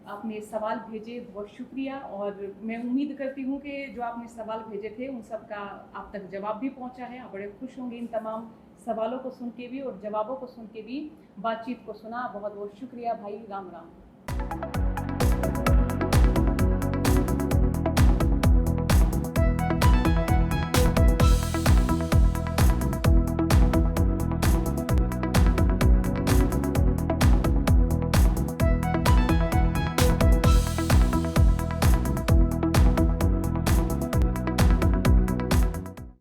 आपने सवाल भेजे, बहुत शुक्रिया। और मैं उम्मीद करती हूँ कि जो आपने सवाल भेजे थे उन सब का आप तक जवाब भी पहुँचा है। आप बड़े खुश होंगे इन तमाम सवालों को सुन के भी और जवाबों को सुन के भी। बातचीत को सुना, बहुत बहुत शुक्रिया भाई, राम राम।